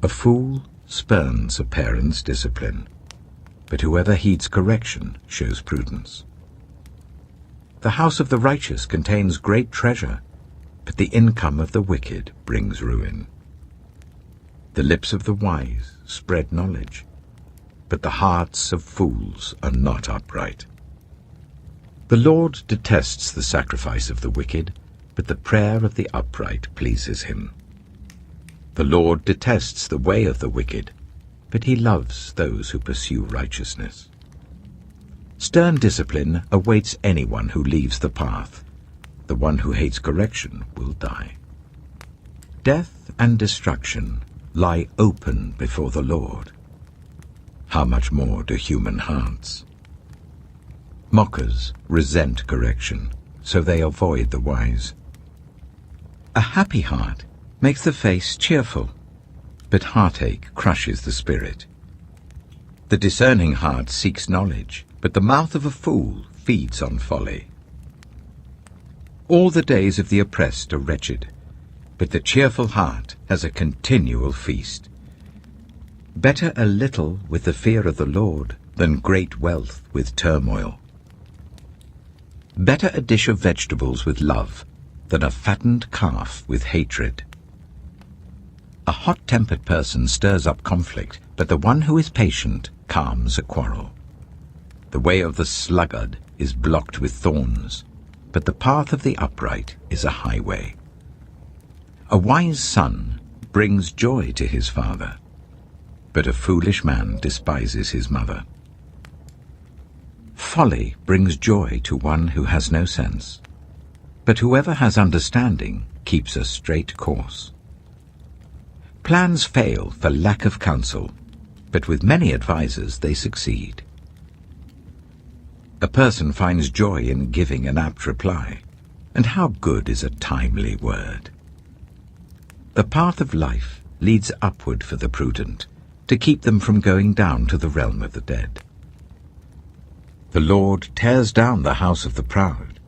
Speaker 2: A fool spurns a parent's discipline, but whoever heeds correction shows prudence. The house of the righteous contains great treasure, but the income of the wicked brings ruin. The lips of the wise spread knowledge, but the hearts of fools are not upright. The Lord detests the sacrifice of the wicked, but the prayer of the upright pleases him. The Lord detests the way of the wicked, but he loves those who pursue righteousness. Stern discipline awaits anyone who leaves the path. The one who hates correction will die. Death and destruction lie open before the Lord. How much more do human hearts? Mockers resent correction, so they avoid the wise. A happy heart makes the face cheerful, but heartache crushes the spirit. The discerning heart seeks knowledge, but the mouth of a fool feeds on folly. All the days of the oppressed are wretched, but the cheerful heart has a continual feast. Better a little with the fear of the Lord than great wealth with turmoil. Better a dish of vegetables with love than a fattened calf with hatred. A hot-tempered person stirs up conflict, but the one who is patient calms a quarrel. The way of the sluggard is blocked with thorns, but the path of the upright is a highway. A wise son brings joy to his father, but a foolish man despises his mother. Folly brings joy to one who has no sense, but whoever has understanding keeps a straight course. Plans fail for lack of counsel, but with many advisers they succeed. A person finds joy in giving an apt reply, and how good is a timely word. The path of life leads upward for the prudent, to keep them from going down to the realm of the dead. The Lord tears down the house of the proud,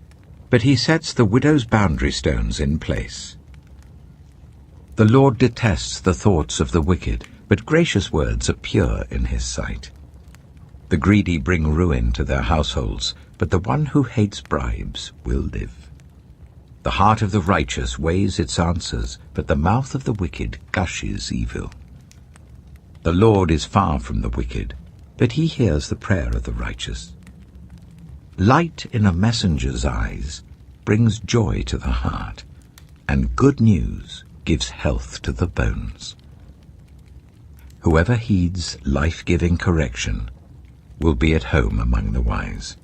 Speaker 2: but he sets the widow's boundary stones in place. The Lord detests the thoughts of the wicked, but gracious words are pure in his sight. The greedy bring ruin to their households, but the one who hates bribes will live. The heart of the righteous weighs its answers, but the mouth of the wicked gushes evil. The Lord is far from the wicked, but he hears the prayer of the righteous. Light in a messenger's eyes brings joy to the heart, and good news gives health to the bones. Whoever heeds life-giving correction will be at home among the wise.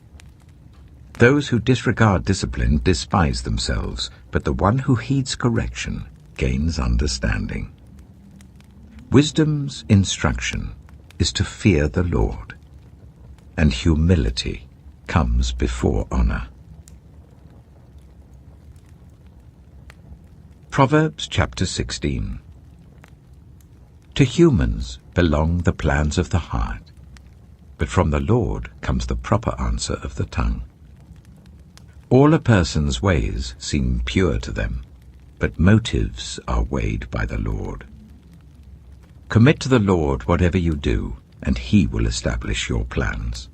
Speaker 2: Those who disregard discipline despise themselves, but the one who heeds correction gains understanding. Wisdom's instruction is to fear the Lord, and humility comes before honor. Proverbs chapter 16. To humans belong the plans of the heart, but from the Lord comes the proper answer of the tongue. All a person's ways seem pure to them, but motives are weighed by the Lord. Commit to the Lord whatever you do, and he will establish your plans.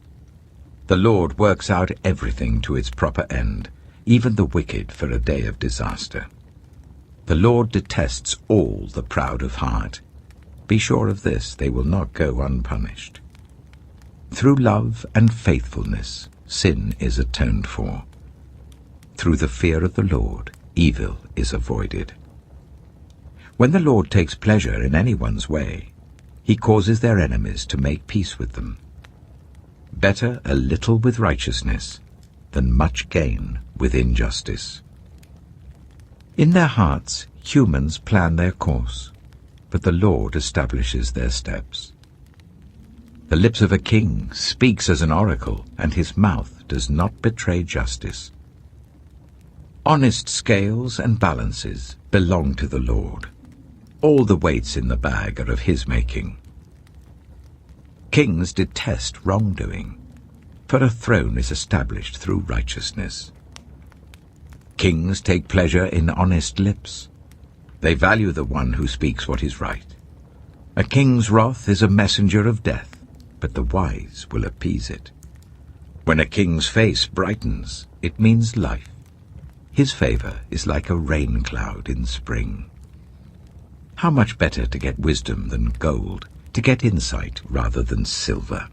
Speaker 2: The Lord works out everything to its proper end, even the wicked for a day of disaster. The Lord detests all the proud of heart. Be sure of this, they will not go unpunished. Through love and faithfulness, sin is atoned for. Through the fear of the Lord, evil is avoided. When the Lord takes pleasure in anyone's way, he causes their enemies to make peace with them. Better a little with righteousness than much gain with injustice. In their hearts, humans plan their course, but the Lord establishes their steps. The lips of a king speaks as an oracle, and his mouth does not betray justice. Honest scales and balances belong to the Lord. All the weights in the bag are of his making. Kings detest wrongdoing, for a throne is established through righteousness. Kings take pleasure in honest lips. They value the one who speaks what is right. A king's wrath is a messenger of death, but the wise will appease it. When a king's face brightens, it means life. His favor is like a rain cloud in spring. How much better to get wisdom than gold, to get insight rather than silver.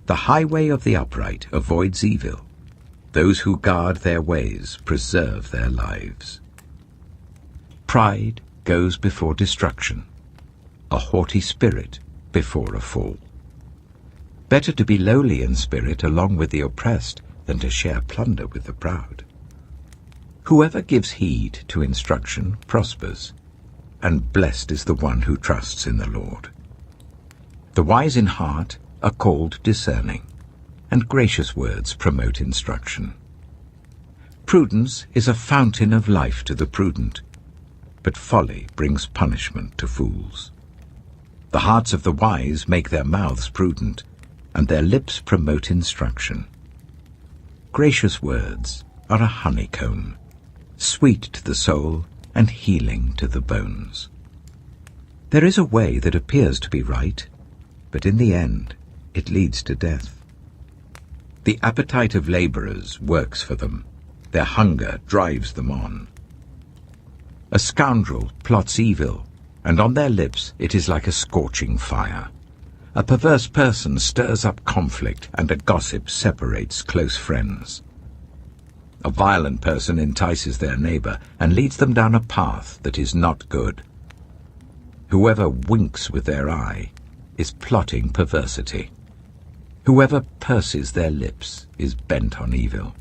Speaker 2: The highway of the upright avoids evil. Those who guard their ways preserve their lives. Pride goes before destruction, a haughty spirit before a fall. Better to be lowly in spirit along with the oppressed than to share plunder with the proud. Whoever gives heed to instruction prospers, and blessed is the one who trusts in the Lord. The wise in heart are called discerning, and gracious words promote instruction. Prudence is a fountain of life to the prudent, but folly brings punishment to fools. The hearts of the wise make their mouths prudent, and their lips promote instruction. Gracious words are a honeycomb, sweet to the soul and healing to the bones. There is a way that appears to be right, but in the end it leads to death. The appetite of labourers works for them. Their hunger drives them on. A scoundrel plots evil, and on their lips it is like a scorching fire. A perverse person stirs up conflict, and a gossip separates close friends. A violent person entices their neighbour and leads them down a path that is not good. Whoever winks with their eye is plotting perversity. Whoever purses their lips is bent on evil.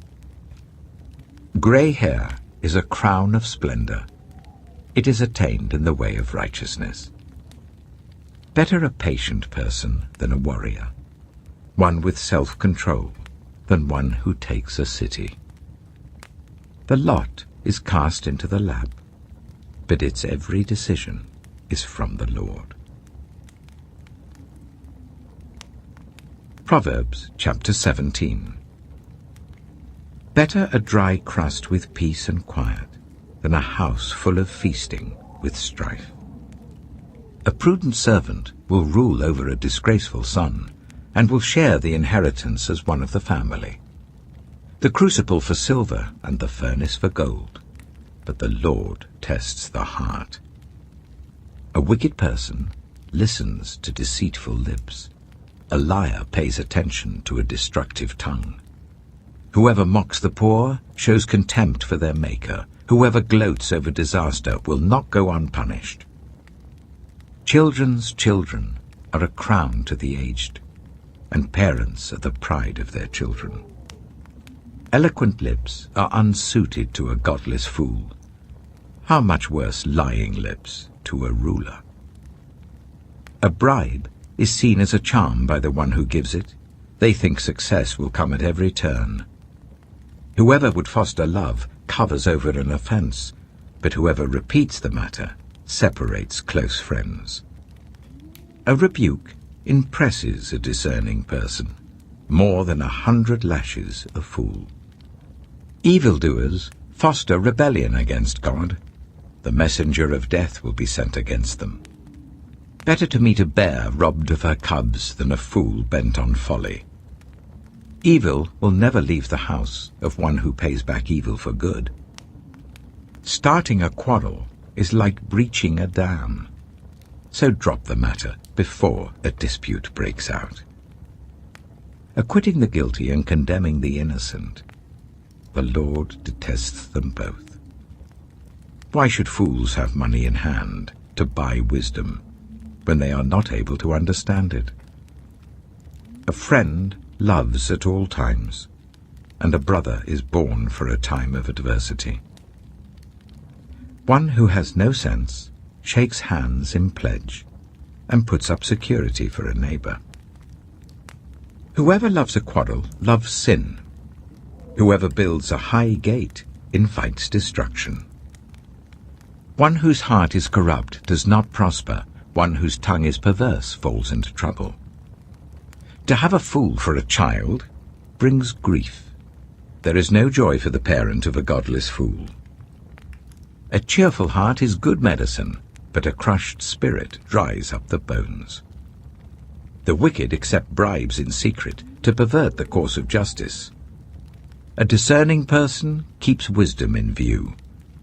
Speaker 2: Grey hair is a crown of splendour. It is attained in the way of righteousness. Better a patient person than a warrior, one with self-control than one who takes a city. The lot is cast into the lap, but its every decision is from the Lord. Proverbs chapter 17. Better a dry crust with peace and quiet than a house full of feasting with strife. A prudent servant will rule over a disgraceful son, and will share the inheritance as one of the family. The crucible for silver and the furnace for gold, but the Lord tests the heart. A wicked person listens to deceitful lips. A liar pays attention to a destructive tongue. Whoever mocks the poor shows contempt for their Maker. Whoever gloats over disaster will not go unpunished. Children's children are a crown to the aged, and parents are the pride of their children. Eloquent lips are unsuited to a godless fool. How much worse lying lips to a ruler? A bribe is seen as a charm by the one who gives it. They think success will come at every turn. Whoever would foster love covers over an offence, but whoever repeats the matter separates close friends. A rebuke impresses a discerning person more than 100 lashes a fool. Evildoers foster rebellion against God. The messenger of death will be sent against them. Better to meet a bear robbed of her cubs than a fool bent on folly. Evil will never leave the house of one who pays back evil for good. Starting a quarrel is like breaching a dam, so drop the matter before a dispute breaks out. Acquitting the guilty and condemning the innocent, the Lord detests them both. Why should fools have money in hand to buy wisdom when they are not able to understand it? A friend loves at all times, and a brother is born for a time of adversity. One who has no sense shakes hands in pledge and puts up security for a neighbour. Whoever loves a quarrel loves sin. Whoever builds a high gate invites destruction. One whose heart is corrupt does not prosper. One whose tongue is perverse falls into trouble. To have a fool for a child brings grief. There is no joy for the parent of a godless fool. A cheerful heart is good medicine, but a crushed spirit dries up the bones. The wicked accept bribes in secret to pervert the course of justice. A discerning person keeps wisdom in view,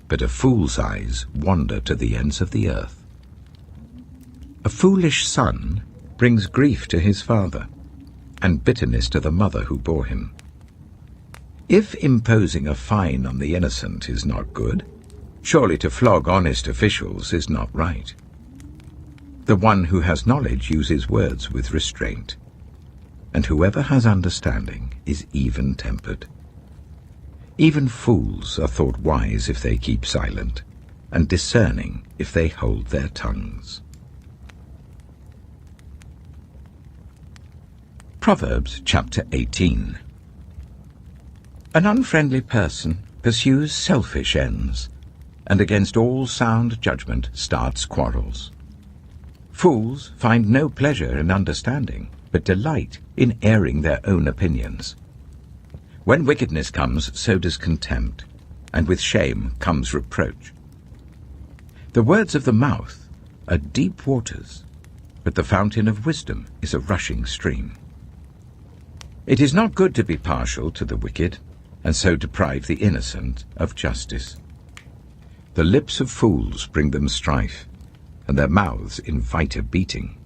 Speaker 2: but a fool's eyes wander to the ends of the earth. A foolish son brings grief to his father, and bitterness to the mother who bore him. If imposing a fine on the innocent is not good, surely to flog honest officials is not right. The one who has knowledge uses words with restraint, and whoever has understanding is even-tempered. Even fools are thought wise if they keep silent, and discerning if they hold their tongues. Proverbs chapter 18. An unfriendly person pursues selfish ends, and against all sound judgment starts quarrels. Fools find no pleasure in understanding, but delight in airing their own opinions. When wickedness comes, so does contempt, and with shame comes reproach. The words of the mouth are deep waters, but the fountain of wisdom is a rushing stream. It is not good to be partial to the wicked, and so deprive the innocent of justice. The lips of fools bring them strife, and their mouths invite a beating.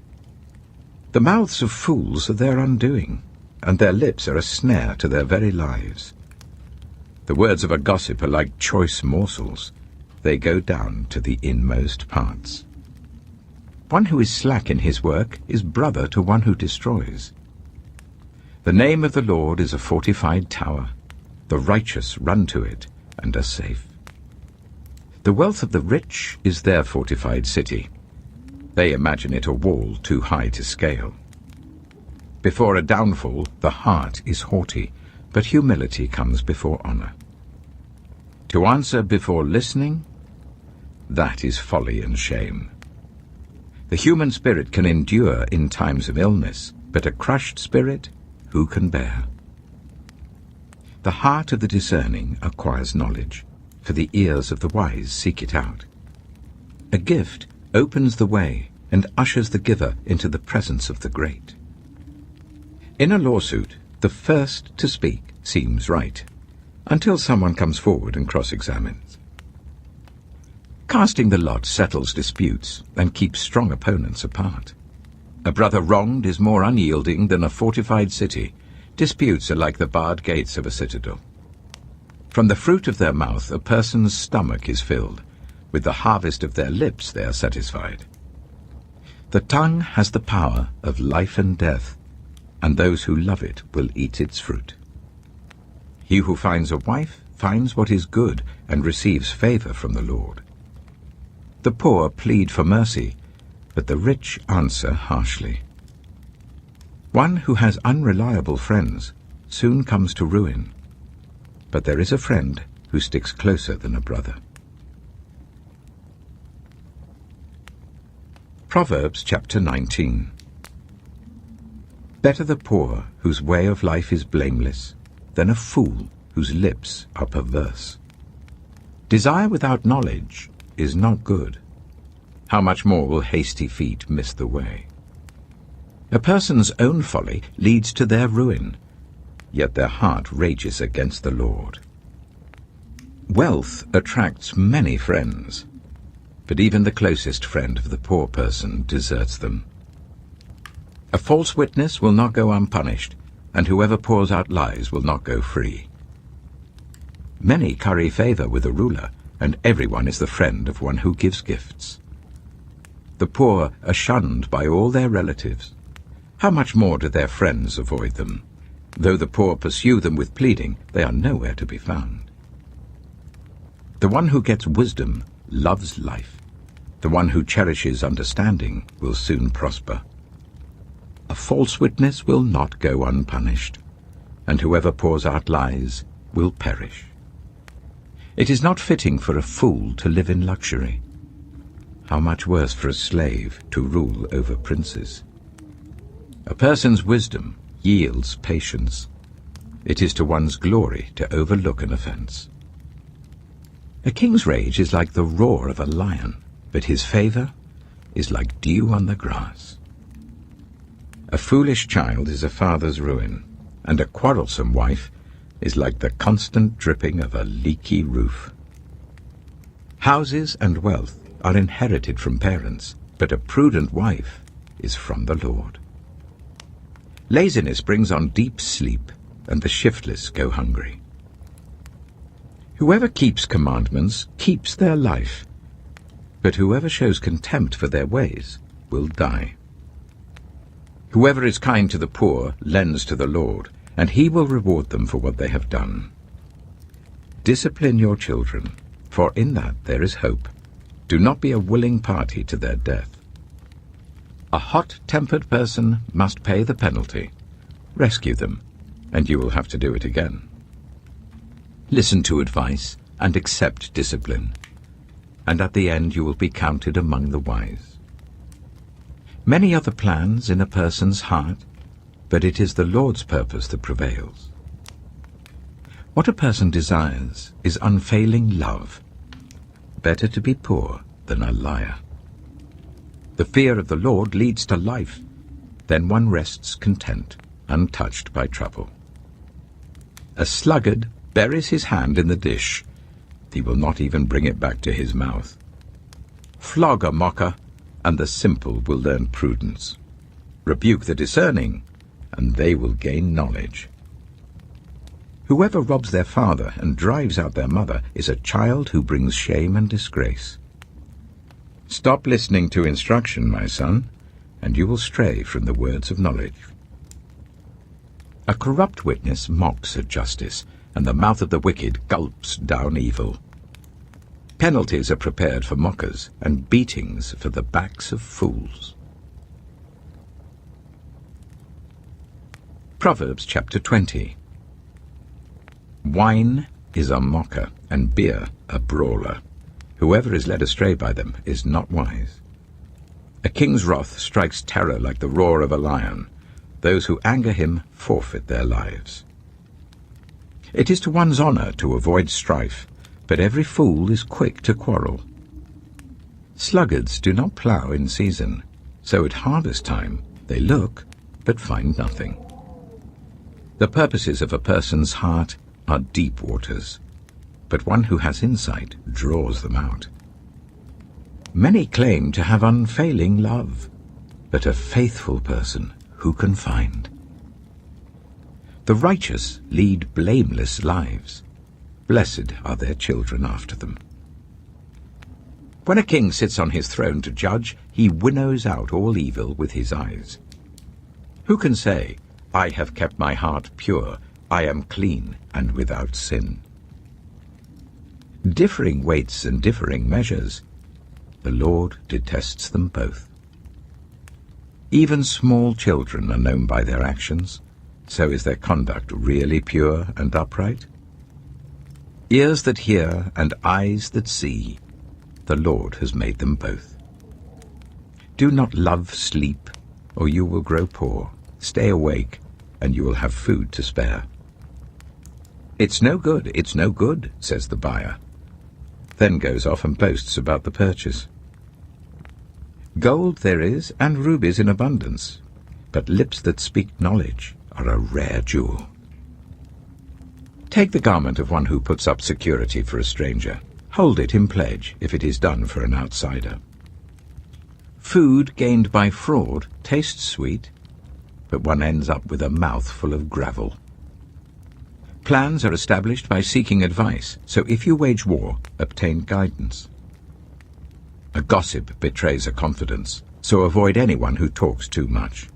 Speaker 2: The mouths of fools are their undoing, and their lips are a snare to their very lives. The words of a gossip are like choice morsels. They go down to the inmost parts. One who is slack in his work is brother to one who destroys. The name of the Lord is a fortified tower. The righteous run to it and are safe. The wealth of the rich is their fortified city. They imagine it a wall too high to scale. Before a downfall, the heart is haughty, but humility comes before honor. To answer before listening, that is folly and shame. The human spirit can endure in times of illness, but a crushed spirit, who can bear? The heart of the discerning acquires knowledge, for the ears of the wise seek it out. A gift opens the way and ushers the giver into the presence of the great. In a lawsuit, the first to speak seems right, until someone comes forward and cross-examines. Casting the lot settles disputes and keeps strong opponents apart. A brother wronged is more unyielding than a fortified city. Disputes are like the barred gates of a citadel. From the fruit of their mouth a person's stomach is filled. With the harvest of their lips they are satisfied. The tongue has the power of life and death, and those who love it will eat its fruit. He who finds a wife finds what is good and receives favor from the Lord. The poor plead for mercy, but the rich answer harshly. One who has unreliable friends soon comes to ruin, but there is a friend who sticks closer than a brother. Proverbs chapter 19. Better the poor whose way of life is blameless than a fool whose lips are perverse. Desire without knowledge is not good. How much more will hasty feet miss the way? A person's own folly leads to their ruin, yet their heart rages against the Lord. Wealth attracts many friends, but even the closest friend of the poor person deserts them. A false witness will not go unpunished, and whoever pours out lies will not go free. Many curry favor with a ruler, and everyone is the friend of one who gives gifts. The poor are shunned by all their relatives. How much more do their friends avoid them? Though the poor pursue them with pleading, they are nowhere to be found. The one who gets wisdom loves life. The one who cherishes understanding will soon prosper. A false witness will not go unpunished, and whoever pours out lies will perish. It is not fitting for a fool to live in luxury. How much worse for a slave to rule over princes? A person's wisdom yields patience. It is to one's glory to overlook an offense. A king's rage is like the roar of a lion, but his favor is like dew on the grass. A foolish child is a father's ruin, and a quarrelsome wife is like the constant dripping of a leaky roof. Houses and wealth are inherited from parents, but a prudent wife is from the Lord. Laziness brings on deep sleep, and the shiftless go hungry. Whoever keeps commandments keeps their life, but whoever shows contempt for their ways will die. Whoever is kind to the poor lends to the Lord, and he will reward them for what they have done. Discipline your children, for in that there is hope. Do not be a willing party to their death. A hot-tempered person must pay the penalty. Rescue them, and you will have to do it again. Listen to advice and accept discipline, and at the end you will be counted among the wise. Many are the plans in a person's heart, but it is the Lord's purpose that prevails. What a person desires is unfailing love. Better to be poor than a liar. The fear of the Lord leads to life. Then one rests content, untouched by trouble. A sluggard buries his hand in the dish. He will not even bring it back to his mouth. Flog a mocker, and the simple will learn prudence. Rebuke the discerning, and they will gain knowledge. Whoever robs their father and drives out their mother is a child who brings shame and disgrace. Stop listening to instruction, my son, and you will stray from the words of knowledge. A corrupt witness mocks at justice, and the mouth of the wicked gulps down evil. Penalties are prepared for mockers, and beatings for the backs of fools. Proverbs chapter 20. Wine is a mocker, and beer a brawler. Whoever is led astray by them is not wise. A king's wrath strikes terror like the roar of a lion. Those who anger him forfeit their lives. It is to one's honor to avoid strife, but every fool is quick to quarrel. Sluggards do not plough in season, so at harvest time they look but find nothing. The purposes of a person's heart are deep waters, but one who has insight draws them out. Many claim to have unfailing love, but a faithful person who can find? The righteous lead blameless lives. Blessed are their children after them. When a king sits on his throne to judge, he winnows out all evil with his eyes. Who can say, I have kept my heart pure, I am clean and without sin? Differing weights and differing measures, the Lord detests them both. Even small children are known by their actions, so is their conduct really pure and upright? Ears that hear and eyes that see, the Lord has made them both. Do not love sleep, or you will grow poor. Stay awake, and you will have food to spare. It's no good, says the buyer. Then goes off and boasts about the purchase. Gold there is, and rubies in abundance, but lips that speak knowledge are a rare jewel. Take the garment of one who puts up security for a stranger. Hold it in pledge if it is done for an outsider. Food gained by fraud tastes sweet, but one ends up with a mouth full of gravel. Plans are established by seeking advice, so if you wage war, obtain guidance. A gossip betrays a confidence, so avoid anyone who talks too much.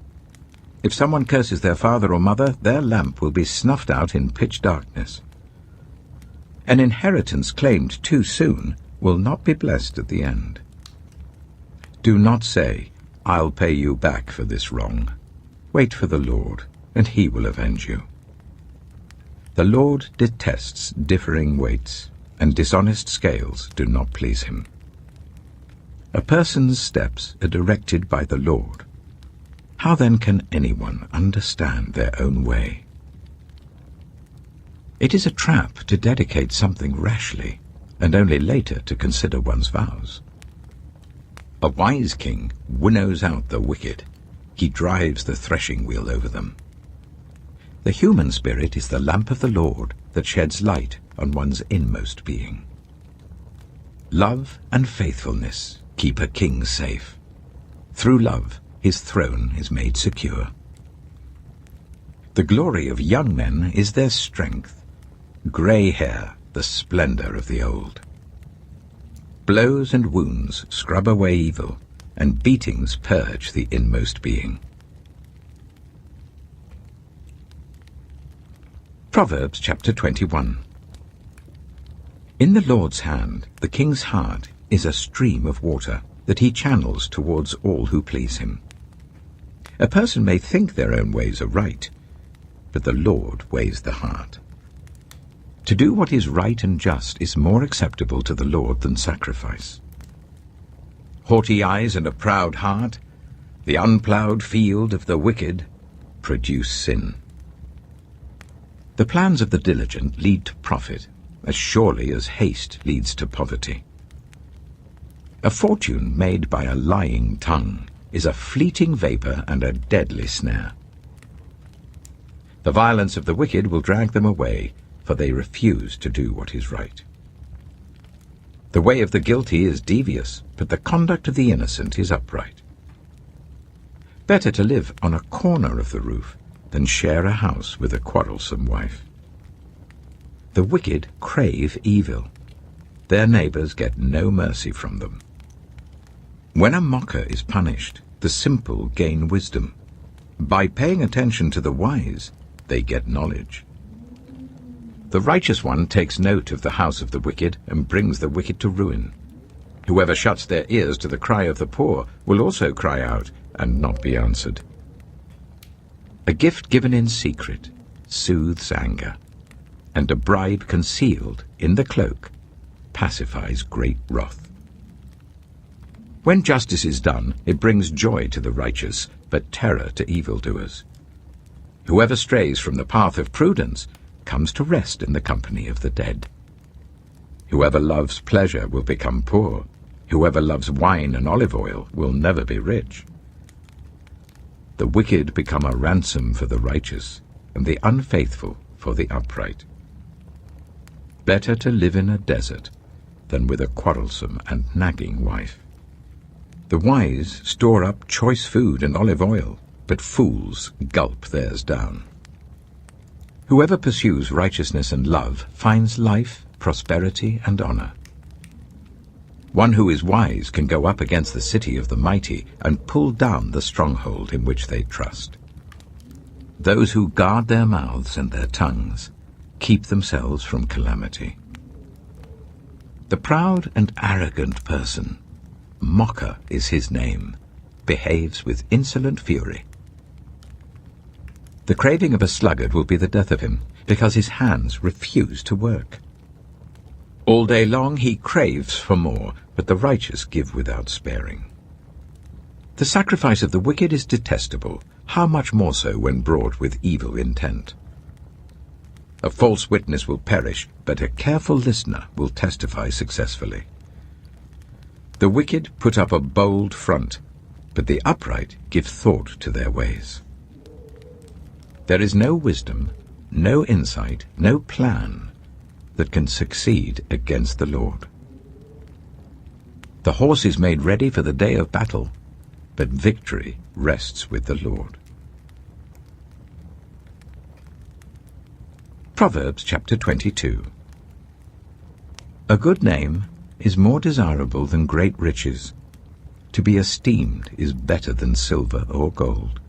Speaker 2: If someone curses their father or mother, their lamp will be snuffed out in pitch darkness. An inheritance claimed too soon will not be blessed at the end. Do not say, I'll pay you back for this wrong. Wait for the Lord, and he will avenge you. The Lord detests differing weights, and dishonest scales do not please him. A person's steps are directed by the Lord. How then can anyone understand their own way? It is a trap to dedicate something rashly, and only later to consider one's vows. A wise king winnows out the wicked. He drives the threshing wheel over them. The human spirit is the lamp of the Lord that sheds light on one's inmost being. Love and faithfulness keep a king safe. Through love, his throne is made secure. The glory of young men is their strength, grey hair the splendor of the old. Blows and wounds scrub away evil, and beatings purge the inmost being. Proverbs chapter 21. In the Lord's hand, the king's heart is a stream of water that he channels towards all who please him. A person may think their own ways are right, but the Lord weighs the heart. To do what is right and just is more acceptable to the Lord than sacrifice. Haughty eyes and a proud heart, the unploughed field of the wicked, produce sin. The plans of the diligent lead to profit, as surely as haste leads to poverty. A fortune made by a lying tongue is a fleeting vapor and a deadly snare. The violence of the wicked will drag them away, for they refuse to do what is right. The way of the guilty is devious, but the conduct of the innocent is upright. Better to live on a corner of the roof than share a house with a quarrelsome wife. The wicked crave evil. Their neighbors get no mercy from them. When a mocker is punished, the simple gain wisdom. By paying attention to the wise, they get knowledge. The righteous one takes note of the house of the wicked and brings the wicked to ruin. Whoever shuts their ears to the cry of the poor will also cry out and not be answered. A gift given in secret soothes anger, and a bribe concealed in the cloak pacifies great wrath. When justice is done, it brings joy to the righteous, but terror to evildoers. Whoever strays from the path of prudence comes to rest in the company of the dead. Whoever loves pleasure will become poor. Whoever loves wine and olive oil will never be rich. The wicked become a ransom for the righteous, and the unfaithful for the upright. Better to live in a desert than with a quarrelsome and nagging wife. The wise store up choice food and olive oil, but fools gulp theirs down. Whoever pursues righteousness and love finds life, prosperity, and honor. One who is wise can go up against the city of the mighty and pull down the stronghold in which they trust. Those who guard their mouths and their tongues keep themselves from calamity. The proud and arrogant person, mocker is his name, behaves with insolent fury. The craving of a sluggard will be the death of him, because his hands refuse to work. All day long he craves for more, but the righteous give without sparing. The sacrifice of the wicked is detestable, how much more so when brought with evil intent. A false witness will perish, but a careful listener will testify successfully. The wicked put up a bold front, but the upright give thought to their ways. There is no wisdom, no insight, no plan that can succeed against the Lord. The horse is made ready for the day of battle, but victory rests with the Lord. Proverbs chapter 22. A good name is more desirable than great riches. To be esteemed is better than silver or gold.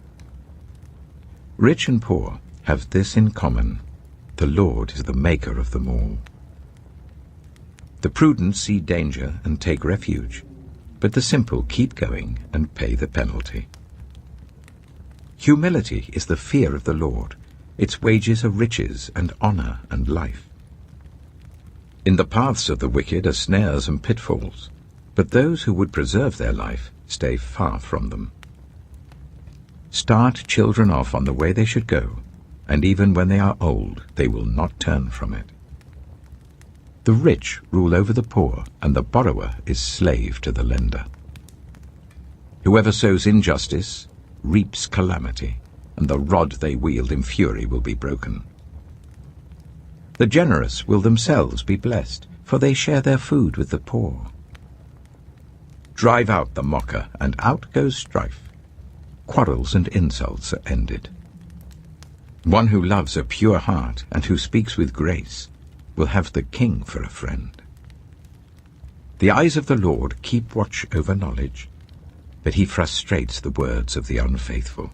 Speaker 2: Rich and poor have this in common: the Lord is the maker of them all. The prudent see danger and take refuge, but the simple keep going and pay the penalty. Humility is the fear of the Lord. Its wages are riches and honor and life. In the paths of the wicked are snares and pitfalls, but those who would preserve their life stay far from them. Start children off on the way they should go, and even when they are old, they will not turn from it. The rich rule over the poor, and the borrower is slave to the lender. Whoever sows injustice reaps calamity, and the rod they wield in fury will be broken. The generous will themselves be blessed, for they share their food with the poor. Drive out the mocker, and out goes strife. Quarrels and insults are ended. One who loves a pure heart and who speaks with grace will have the king for a friend. The eyes of the Lord keep watch over knowledge, but he frustrates the words of the unfaithful.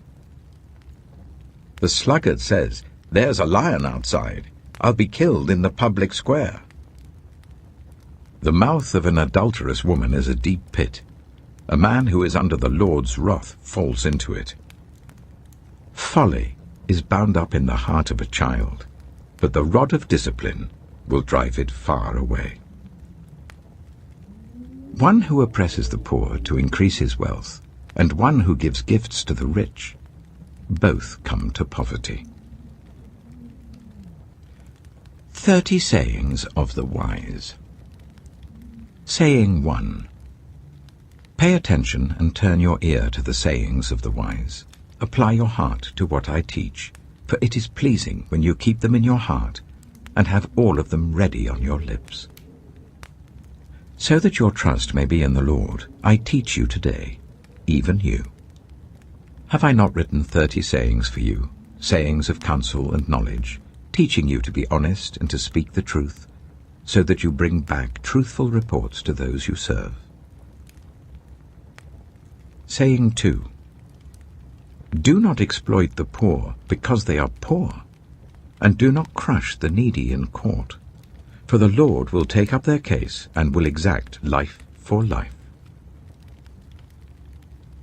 Speaker 2: The sluggard says, "There's a lion outside. I'll be killed in the public square." The mouth of an adulterous woman is a deep pit. A man who is under the Lord's wrath falls into it. Folly is bound up in the heart of a child, but the rod of discipline will drive it far away. One who oppresses the poor to increase his wealth, and one who gives gifts to the rich, both come to poverty. 30 sayings of the wise. Saying 1. Pay attention and turn your ear to the sayings of the wise. Apply your heart to what I teach, for it is pleasing when you keep them in your heart and have all of them ready on your lips. So that your trust may be in the Lord, I teach you today, even you. Have I not written 30 sayings for you, sayings of counsel and knowledge, teaching you to be honest and to speak the truth, so that you bring back truthful reports to those you serve? Saying 2. Do not exploit the poor because they are poor, and do not crush the needy in court, for the Lord will take up their case and will exact life for life.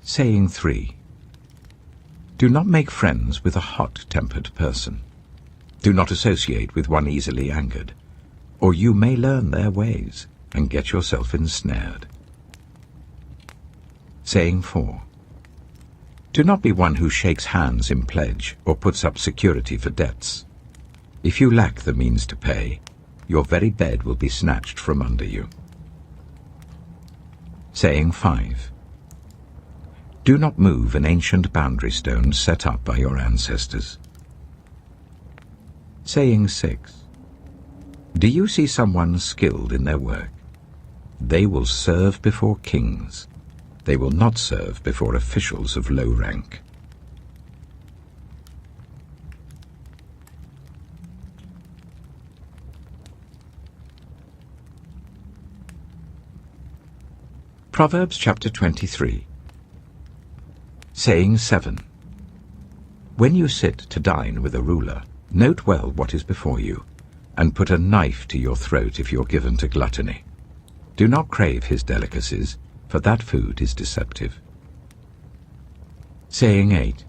Speaker 2: Saying 3. Do not make friends with a hot-tempered person. Do not associate with one easily angered, or you may learn their ways and get yourself ensnared. Saying 4. Do not be one who shakes hands in pledge or puts up security for debts. If you lack the means to pay, your very bed will be snatched from under you. Saying 5. Do not move an ancient boundary stone set up by your ancestors. Saying 6. Do you see someone skilled in their work? They will serve before kings. They will not serve before officials of low rank. Proverbs chapter 23. Saying 7. When you sit to dine with a ruler, note well what is before you, and put a knife to your throat if you're given to gluttony. Do not crave his delicacies, for that food is deceptive. Saying 8.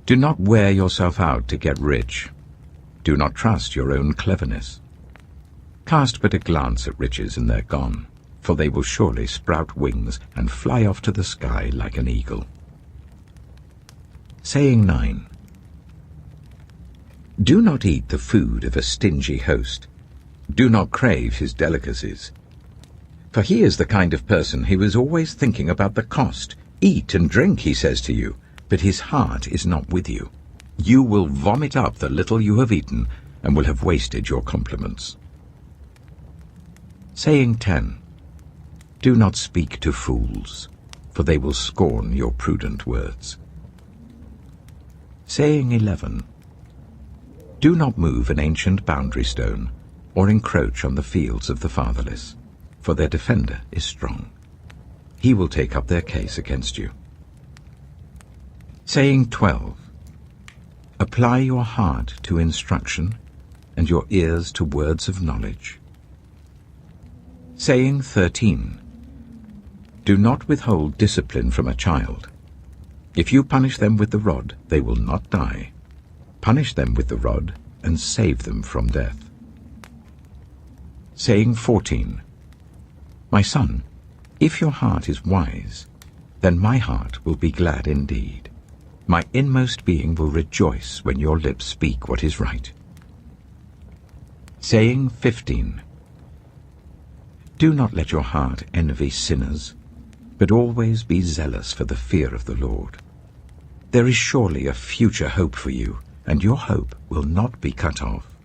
Speaker 2: Do not wear yourself out to get rich. Do not trust your own cleverness. Cast but a glance at riches and they're gone, for they will surely sprout wings and fly off to the sky like an eagle. Saying 9. Do not eat the food of a stingy host. Do not crave his delicacies. For he is the kind of person who is always thinking about the cost. Eat and drink, he says to you, but his heart is not with you. You will vomit up the little you have eaten and will have wasted your compliments. Saying 10. Do not speak to fools, for they will scorn your prudent words. Saying 11. Do not move an ancient boundary stone, or encroach on the fields of the fatherless, for their defender is strong. He will take up their case against you. Saying 12. Apply your heart to instruction, and your ears to words of knowledge. Saying 13. Do not withhold discipline from a child. If you punish them with the rod, they will not die. Punish them with the rod, and save them from death. Saying 14. My son, if your heart is wise, then my heart will be glad indeed. My inmost being will rejoice when your lips speak what is right. Saying 15. Do not let your heart envy sinners, but always be zealous for the fear of the Lord. There is surely a future hope for you, and your hope will not be cut off.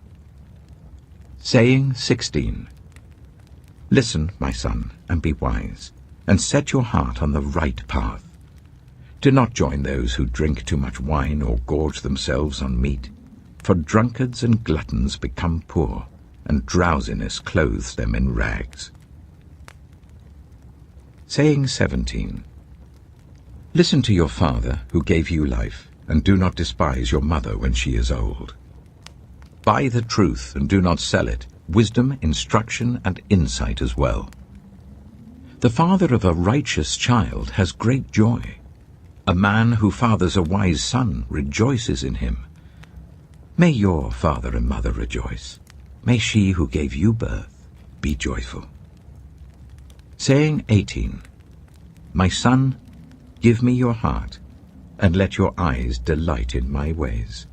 Speaker 2: Saying 16. Listen, my son, and be wise, and set your heart on the right path. Do not join those who drink too much wine or gorge themselves on meat, for drunkards and gluttons become poor, and drowsiness clothes them in rags. Saying 17. Listen to your father who gave you life, and do not despise your mother when she is old. Buy the truth and do not sell it, wisdom, instruction, and insight as well. The father of a righteous child has great joy. A man who fathers a wise son rejoices in him. May your father and mother rejoice. May she who gave you birth be joyful. Saying 18. My son, give me your heart, and let your eyes delight in my ways.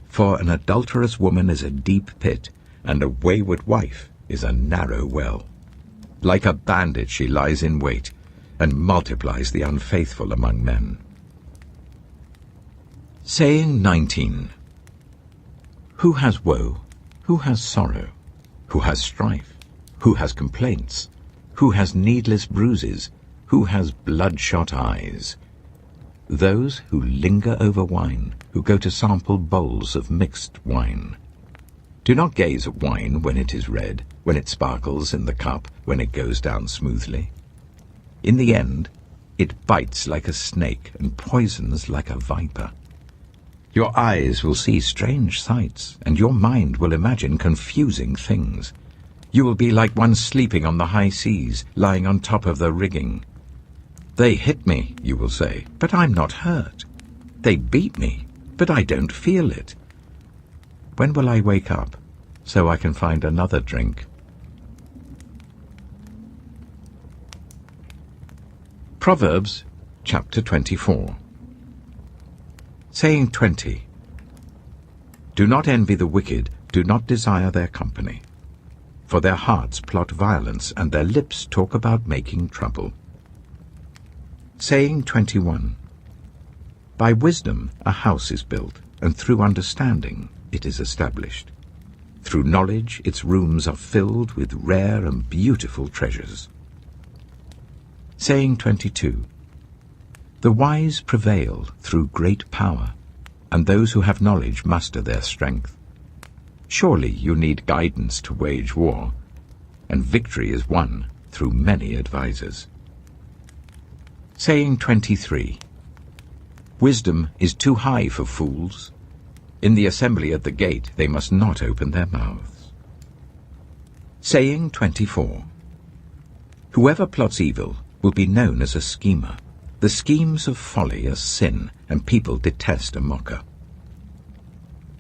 Speaker 2: For an adulterous woman is a deep pit, and a wayward wife is a narrow well. Like a bandit she lies in wait, and multiplies the unfaithful among men. Saying 19. Who has woe? Who has sorrow? Who has strife? Who has complaints? Who has needless bruises? Who has bloodshot eyes? Those who linger over wine, who go to sample bowls of mixed wine. Do not gaze at wine when it is red, when it sparkles in the cup, when it goes down smoothly. In the end, it bites like a snake and poisons like a viper. Your eyes will see strange sights, and your mind will imagine confusing things. You will be like one sleeping on the high seas, lying on top of the rigging. They hit me, you will say, but I'm not hurt. They beat me, but I don't feel it. When will I wake up, so I can find another drink? Proverbs chapter 24. Saying 20. Do not envy the wicked, do not desire their company. For their hearts plot violence, and their lips talk about making trouble. Saying 21. By wisdom a house is built, and through understanding it is established. Through knowledge its rooms are filled with rare and beautiful treasures. Saying 22. The wise prevail through great power, and those who have knowledge muster their strength. Surely you need guidance to wage war, and victory is won through many advisers. Saying 23. Wisdom is too high for fools. In the assembly at the gate they must not open their mouths. Saying 24. Whoever plots evil will be known as a schemer. The schemes of folly are sin, and people detest a mocker.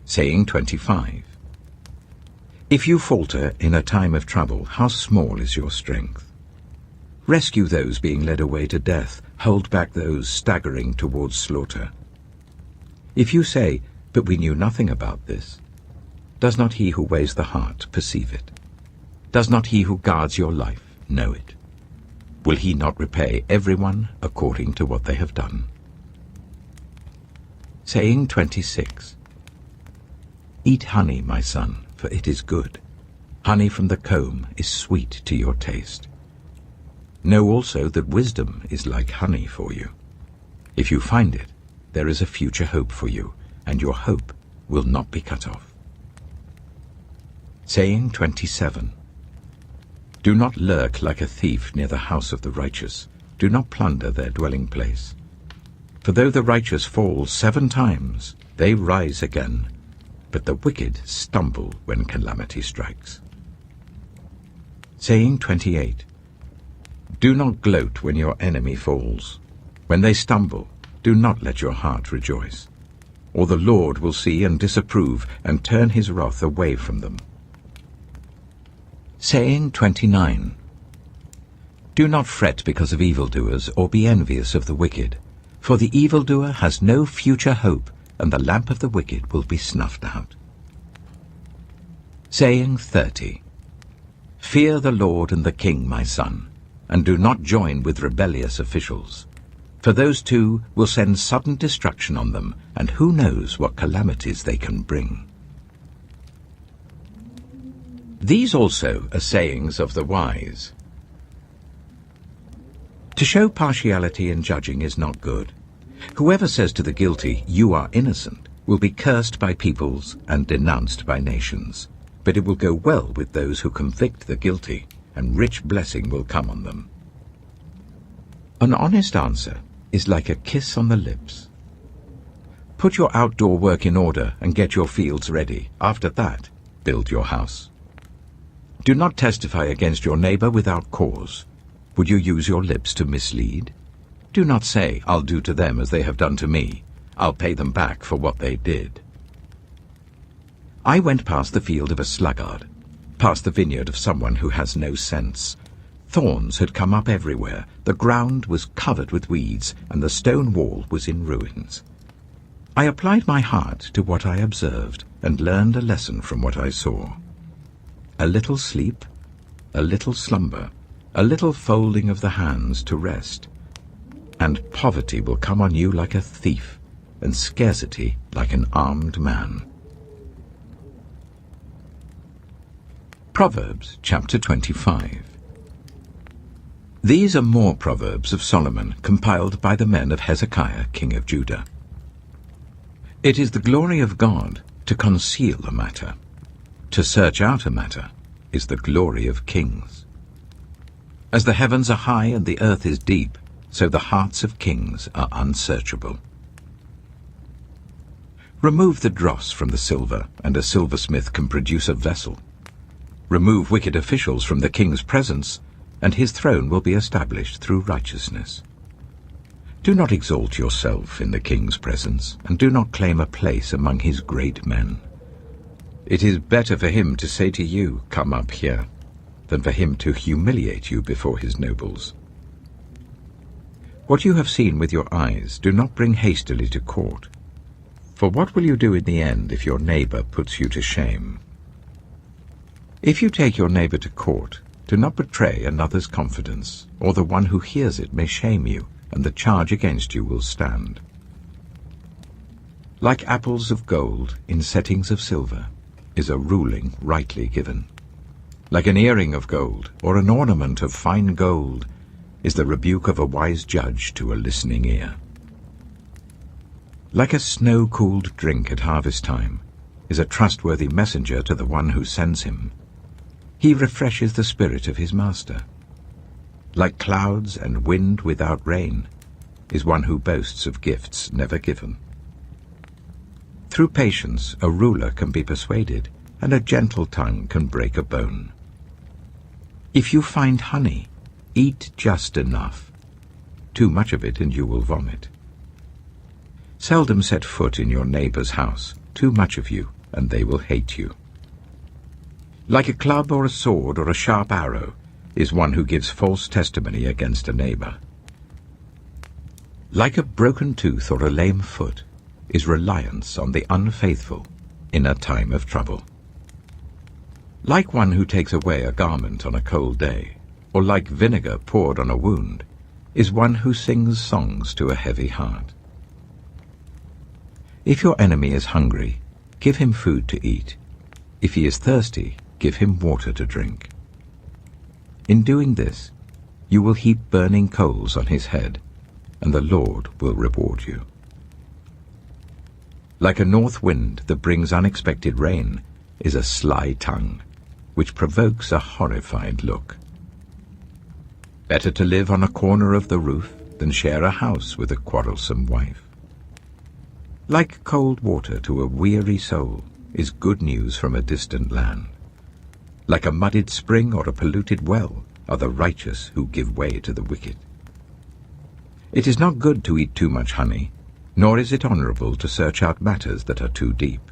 Speaker 2: Saying 25. If you falter in a time of trouble, how small is your strength? Rescue those being led away to death, hold back those staggering towards slaughter. If you say, but we knew nothing about this, does not he who weighs the heart perceive it? Does not he who guards your life know it? Will he not repay everyone according to what they have done? Saying 26. Eat honey, my son, for it is good. Honey from the comb is sweet to your taste. Know also that wisdom is like honey for you. If you find it, there is a future hope for you, and your hope will not be cut off. Saying 27. Do not lurk like a thief near the house of the righteous. Do not plunder their dwelling place. For though the righteous fall 7 times, they rise again, but the wicked stumble when calamity strikes. Saying 28. Do not gloat when your enemy falls. When they stumble, do not let your heart rejoice. Or the Lord will see and disapprove and turn his wrath away from them. Saying 29. Do not fret because of evildoers, or be envious of the wicked. For the evildoer has no future hope, and the lamp of the wicked will be snuffed out. Saying 30. Fear the Lord and the King, my son, and do not join with rebellious officials. For those two will send sudden destruction on them, and who knows what calamities they can bring. These also are sayings of the wise. To show partiality in judging is not good. Whoever says to the guilty, "You are innocent," will be cursed by peoples and denounced by nations. But it will go well with those who convict the guilty, and rich blessing will come on them. An honest answer is like a kiss on the lips. Put your outdoor work in order and get your fields ready. After that, build your house. Do not testify against your neighbor without cause. Would you use your lips to mislead? Do not say, "I'll do to them as they have done to me. I'll pay them back for what they did." I went past the field of a sluggard, past the vineyard of someone who has no sense. Thorns had come up everywhere, the ground was covered with weeds, and the stone wall was in ruins. I applied my heart to what I observed, and learned a lesson from what I saw. A little sleep, a little slumber, a little folding of the hands to rest, and poverty will come on you like a thief, and scarcity like an armed man. Proverbs chapter 25. These are more proverbs of Solomon, compiled by the men of Hezekiah, king of Judah. It is the glory of God to conceal a matter. To search out a matter is the glory of kings. As the heavens are high and the earth is deep, so the hearts of kings are unsearchable. Remove the dross from the silver, and a silversmith can produce a vessel. Remove wicked officials from the king's presence, and his throne will be established through righteousness. Do not exalt yourself in the king's presence, and do not claim a place among his great men. It is better for him to say to you, "Come up here," than for him to humiliate you before his nobles. What you have seen with your eyes, do not bring hastily to court. For what will you do in the end if your neighbor puts you to shame? If you take your neighbor to court, do not betray another's confidence, or the one who hears it may shame you, and the charge against you will stand. Like apples of gold in settings of silver is a ruling rightly given. Like an earring of gold, or an ornament of fine gold, is the rebuke of a wise judge to a listening ear. Like a snow-cooled drink at harvest time is a trustworthy messenger to the one who sends him. He refreshes the spirit of his master. Like clouds and wind without rain is one who boasts of gifts never given. Through patience a ruler can be persuaded, and a gentle tongue can break a bone. If you find honey, eat just enough. Too much of it and you will vomit. Seldom set foot in your neighbor's house. Too much of you, and they will hate you. Like a club or a sword or a sharp arrow is one who gives false testimony against a neighbor. Like a broken tooth or a lame foot is reliance on the unfaithful in a time of trouble. Like one who takes away a garment on a cold day, or like vinegar poured on a wound, is one who sings songs to a heavy heart. If your enemy is hungry, give him food to eat. If he is thirsty, give him water to drink. In doing this, you will heap burning coals on his head, and the Lord will reward you. Like a north wind that brings unexpected rain is a sly tongue, which provokes a horrified look. Better to live on a corner of the roof than share a house with a quarrelsome wife. Like cold water to a weary soul is good news from a distant land. Like a muddied spring or a polluted well are the righteous who give way to the wicked. It is not good to eat too much honey, nor is it honorable to search out matters that are too deep.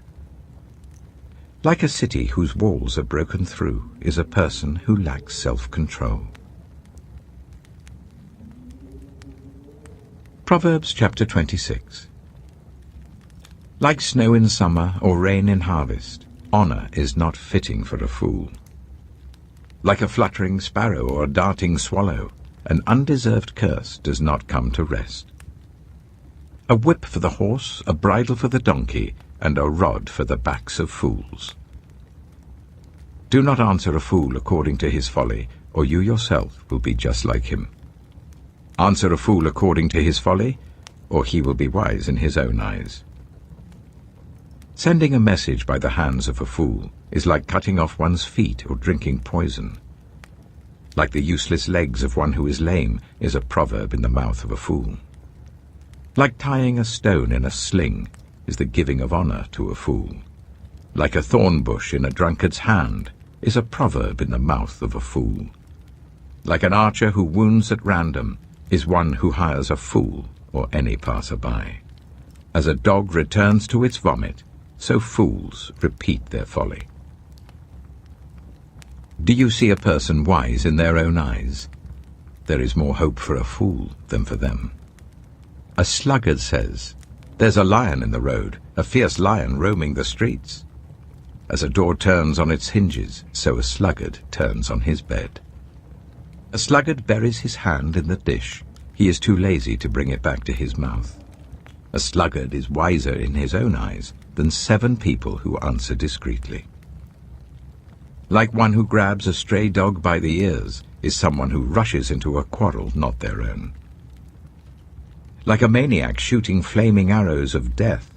Speaker 2: Like a city whose walls are broken through is a person who lacks self-control. Proverbs chapter 26. Like snow in summer or rain in harvest, honor is not fitting for a fool. Like a fluttering sparrow or a darting swallow, an undeserved curse does not come to rest. A whip for the horse, a bridle for the donkey, and a rod for the backs of fools. Do not answer a fool according to his folly, or you yourself will be just like him. Answer a fool according to his folly, or he will be wise in his own eyes. Sending a message by the hands of a fool is like cutting off one's feet or drinking poison. Like the useless legs of one who is lame is a proverb in the mouth of a fool. Like tying a stone in a sling is the giving of honor to a fool. Like a thorn bush in a drunkard's hand is a proverb in the mouth of a fool. Like an archer who wounds at random is one who hires a fool or any passer-by. As a dog returns to its vomit, so fools repeat their folly. Do you see a person wise in their own eyes? There is more hope for a fool than for them. A sluggard says, "There's a lion in the road, a fierce lion roaming the streets." As a door turns on its hinges, so a sluggard turns on his bed. A sluggard buries his hand in the dish. He is too lazy to bring it back to his mouth. A sluggard is wiser in his own eyes than 7 people who answer discreetly. Like one who grabs a stray dog by the ears is someone who rushes into a quarrel not their own. Like a maniac shooting flaming arrows of death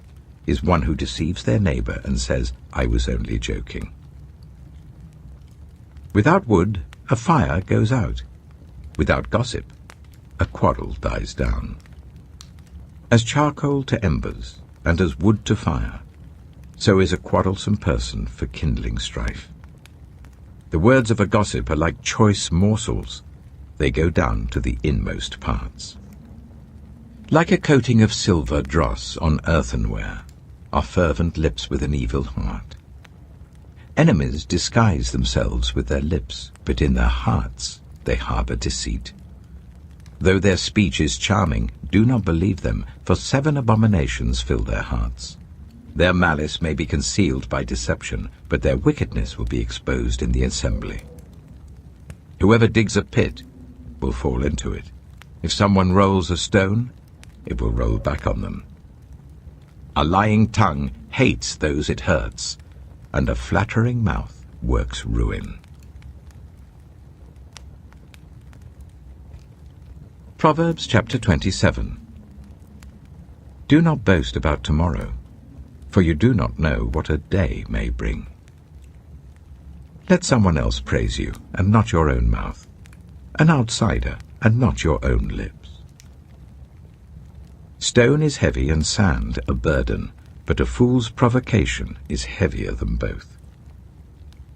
Speaker 2: is one who deceives their neighbor and says, "I was only joking." Without wood, a fire goes out. Without gossip, a quarrel dies down. As charcoal to embers, and as wood to fire, so is a quarrelsome person for kindling strife. The words of a gossip are like choice morsels. They go down to the inmost parts. Like a coating of silver dross on earthenware are fervent lips with an evil heart. Enemies disguise themselves with their lips, but in their hearts they harbor deceit. Though their speech is charming, do not believe them, for 7 abominations fill their hearts. Their malice may be concealed by deception, but their wickedness will be exposed in the assembly. Whoever digs a pit will fall into it. If someone rolls a stone, it will roll back on them. A lying tongue hates those it hurts, and a flattering mouth works ruin. Proverbs chapter 27. Do not boast about tomorrow, for you do not know what a day may bring. Let someone else praise you, and not your own mouth, an outsider, and not your own lips. Stone is heavy and sand a burden, but a fool's provocation is heavier than both.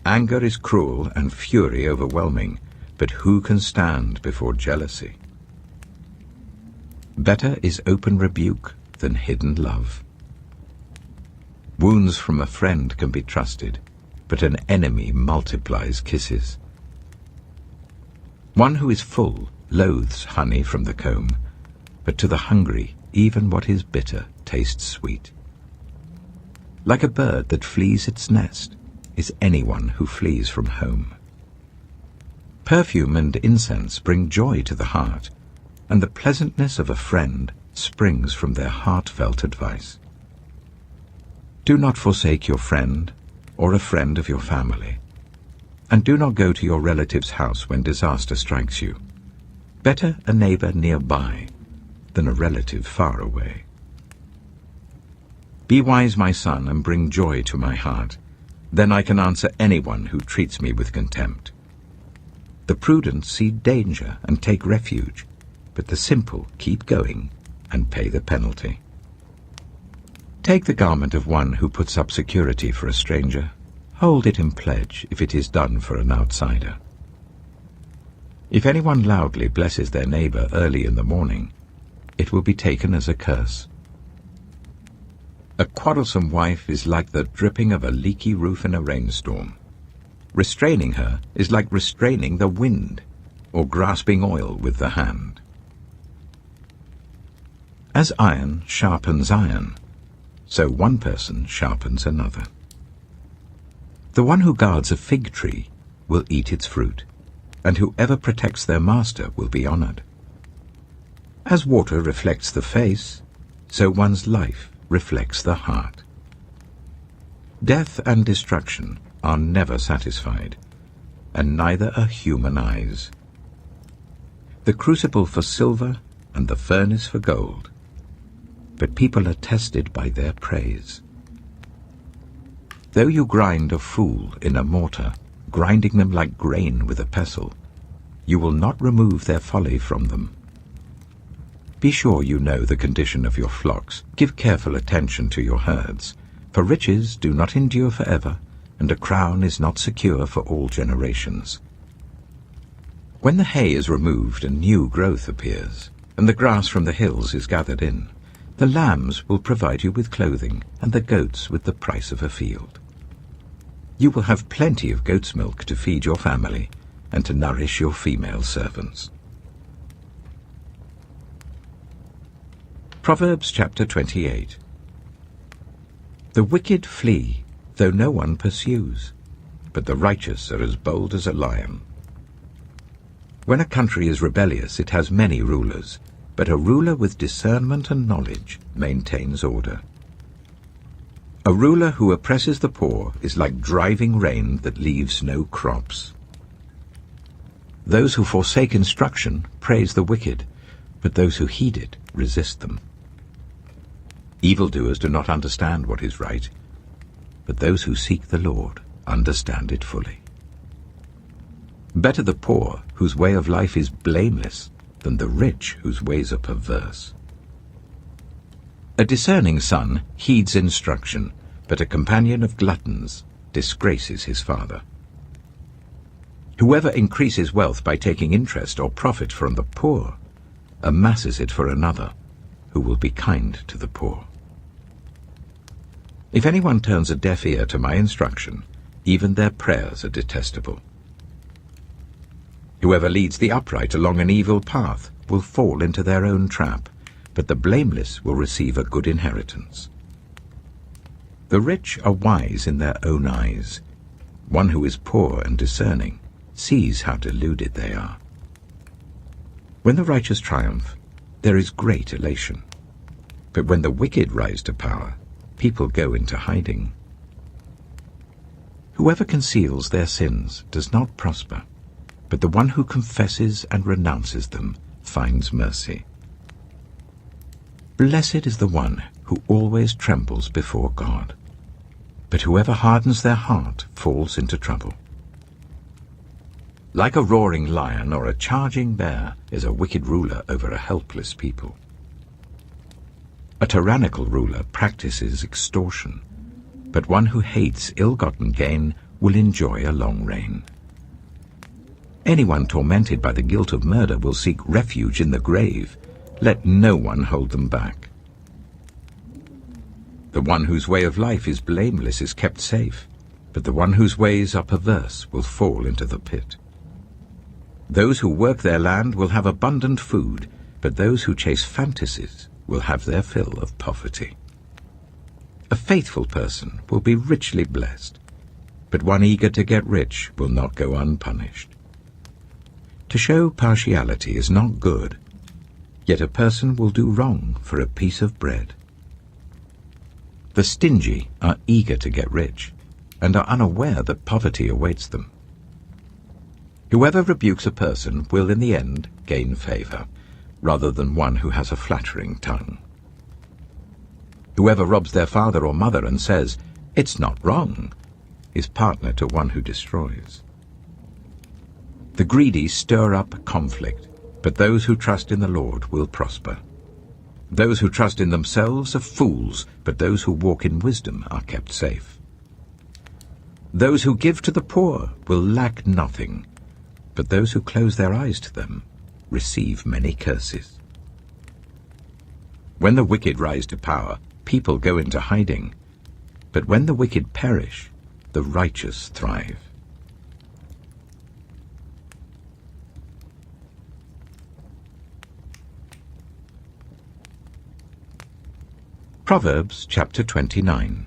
Speaker 2: Anger is cruel and fury overwhelming, but who can stand before jealousy? Better is open rebuke than hidden love. Wounds from a friend can be trusted, but an enemy multiplies kisses. One who is full loathes honey from the comb, but to the hungry even what is bitter tastes sweet. Like a bird that flees its nest is anyone who flees from home. Perfume and incense bring joy to the heart, and the pleasantness of a friend springs from their heartfelt advice. Do not forsake your friend or a friend of your family, and do not go to your relative's house when disaster strikes you. Better a neighbor nearby than a relative far away. Be wise, my son, and bring joy to my heart. Then I can answer anyone who treats me with contempt. The prudent see danger and take refuge, but the simple keep going and pay the penalty. Take the garment of one who puts up security for a stranger. Hold it in pledge if it is done for an outsider. If anyone loudly blesses their neighbor early in the morning, it will be taken as a curse. A quarrelsome wife is like the dripping of a leaky roof in a rainstorm. Restraining her is like restraining the wind, or grasping oil with the hand. As iron sharpens iron, so one person sharpens another. The one who guards a fig tree will eat its fruit, and whoever protects their master will be honored. As water reflects the face, so one's life reflects the heart. Death and destruction are never satisfied, and neither are human eyes. The crucible for silver and the furnace for gold, but people are tested by their praise. Though you grind a fool in a mortar, grinding them like grain with a pestle, you will not remove their folly from them. Be sure you know the condition of your flocks. Give careful attention to your herds, for riches do not endure forever, and a crown is not secure for all generations. When the hay is removed and new growth appears, and the grass from the hills is gathered in, the lambs will provide you with clothing, and the goats with the price of a field. You will have plenty of goat's milk to feed your family, and to nourish your female servants. Proverbs chapter 28. The wicked flee, though no one pursues, but the righteous are as bold as a lion. When a country is rebellious, it has many rulers, but a ruler with discernment and knowledge maintains order. A ruler who oppresses the poor is like driving rain that leaves no crops. Those who forsake instruction praise the wicked, but those who heed it resist them. Evildoers do not understand what is right, but those who seek the Lord understand it fully. Better the poor whose way of life is blameless than the rich whose ways are perverse. A discerning son heeds instruction, but a companion of gluttons disgraces his father. Whoever increases wealth by taking interest or profit from the poor amasses it for another, who will be kind to the poor. If anyone turns a deaf ear to my instruction, even their prayers are detestable. Whoever leads the upright along an evil path will fall into their own trap, but the blameless will receive a good inheritance. The rich are wise in their own eyes. One who is poor and discerning sees how deluded they are. When the righteous triumph, there is great elation. But when the wicked rise to power, people go into hiding. Whoever conceals their sins does not prosper, but the one who confesses and renounces them finds mercy. Blessed is the one who always trembles before God, but whoever hardens their heart falls into trouble. Like a roaring lion or a charging bear is a wicked ruler over a helpless people. A tyrannical ruler practices extortion, but one who hates ill-gotten gain will enjoy a long reign. Anyone tormented by the guilt of murder will seek refuge in the grave. Let no one hold them back. The one whose way of life is blameless is kept safe, but the one whose ways are perverse will fall into the pit. Those who work their land will have abundant food, but those who chase fantasies will have their fill of poverty. A faithful person will be richly blessed, but one eager to get rich will not go unpunished. To show partiality is not good, yet a person will do wrong for a piece of bread. The stingy are eager to get rich, and are unaware that poverty awaits them. Whoever rebukes a person will in the end gain favor, rather than one who has a flattering tongue. Whoever robs their father or mother and says, "It's not wrong," is partner to one who destroys. The greedy stir up conflict, but those who trust in the Lord will prosper. Those who trust in themselves are fools, but those who walk in wisdom are kept safe. Those who give to the poor will lack nothing, but those who close their eyes to them receive many curses. When the wicked rise to power, people go into hiding, but when the wicked perish, the righteous thrive. Proverbs chapter 29.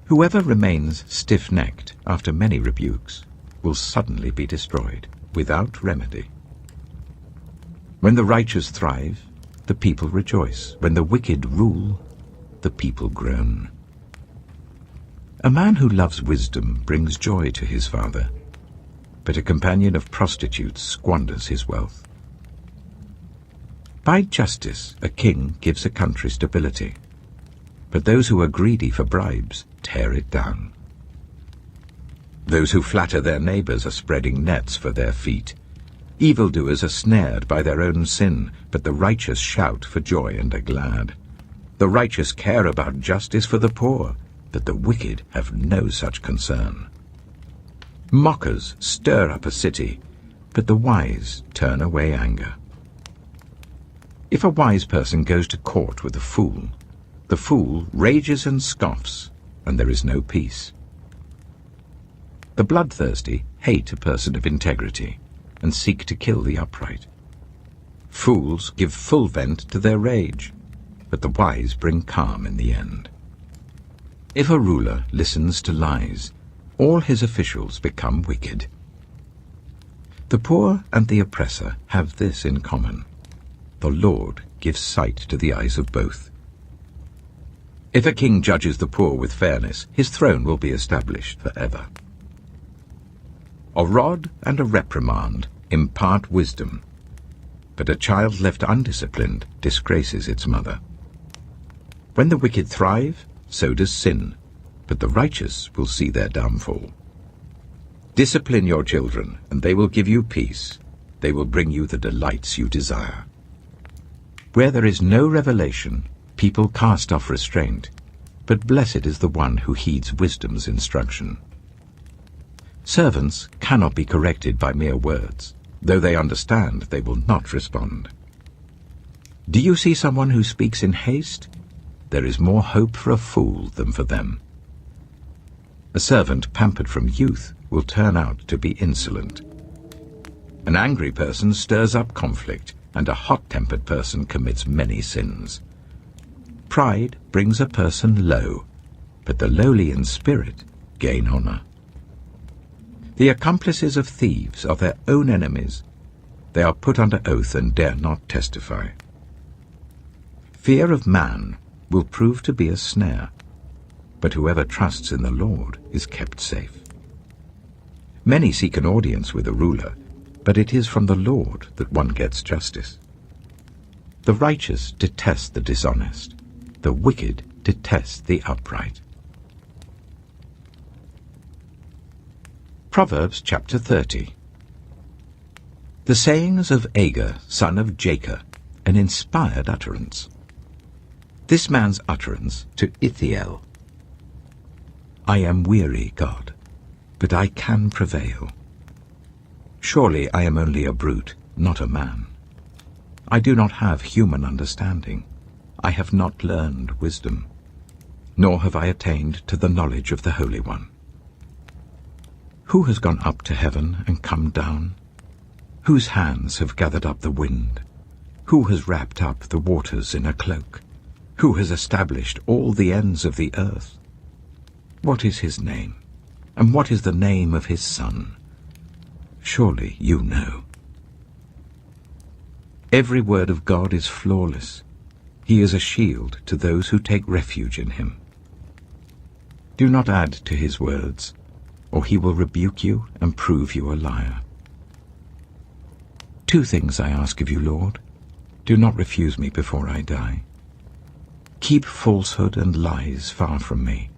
Speaker 2: Whoever remains stiff-necked after many rebukes will suddenly be destroyed, without remedy. When the righteous thrive, the people rejoice. When the wicked rule, the people groan. A man who loves wisdom brings joy to his father, but a companion of prostitutes squanders his wealth. By justice a king gives a country stability, but those who are greedy for bribes tear it down. Those who flatter their neighbors are spreading nets for their feet. Evildoers are snared by their own sin, but the righteous shout for joy and are glad. The righteous care about justice for the poor, but the wicked have no such concern. Mockers stir up a city, but the wise turn away anger. If a wise person goes to court with a fool, the fool rages and scoffs, and there is no peace. The bloodthirsty hate a person of integrity and seek to kill the upright. Fools give full vent to their rage, but the wise bring calm in the end. If a ruler listens to lies, all his officials become wicked. The poor and the oppressor have this in common: The Lord gives sight to the eyes of both. If a king judges the poor with fairness, his throne will be established forever. A rod and a reprimand impart wisdom, but a child left undisciplined disgraces its mother. When the wicked thrive, so does sin, but the righteous will see their downfall. Discipline your children, and they will give you peace. They will bring you the delights you desire. Where there is no revelation, people cast off restraint, but blessed is the one who heeds wisdom's instruction. Servants cannot be corrected by mere words. Though they understand, they will not respond. Do you see someone who speaks in haste? There is more hope for a fool than for them. A servant pampered from youth will turn out to be insolent. An angry person stirs up conflict, and a hot-tempered person commits many sins. Pride brings a person low, but the lowly in spirit gain honor. The accomplices of thieves are their own enemies. They are put under oath and dare not testify. Fear of man will prove to be a snare, but whoever trusts in the Lord is kept safe. Many seek an audience with a ruler, but it is from the Lord that one gets justice. The righteous detest the dishonest. The wicked detest the upright. Proverbs chapter 30. The sayings of Agur, son of Jacob, an inspired utterance. This man's utterance to Ithiel. I am weary, God, but I can prevail. Surely I am only a brute, not a man. I do not have human understanding. I have not learned wisdom, nor have I attained to the knowledge of the Holy One. Who has gone up to heaven and come down? Whose hands have gathered up the wind? Who has wrapped up the waters in a cloak? Who has established all the ends of the earth? What is his name? And what is the name of his son? Surely you know. Every word of God is flawless. He is a shield to those who take refuge in him. Do not add to his words, or he will rebuke you and prove you a liar. 2 things I ask of you, Lord. Do not refuse me before I die. Keep falsehood and lies far from me.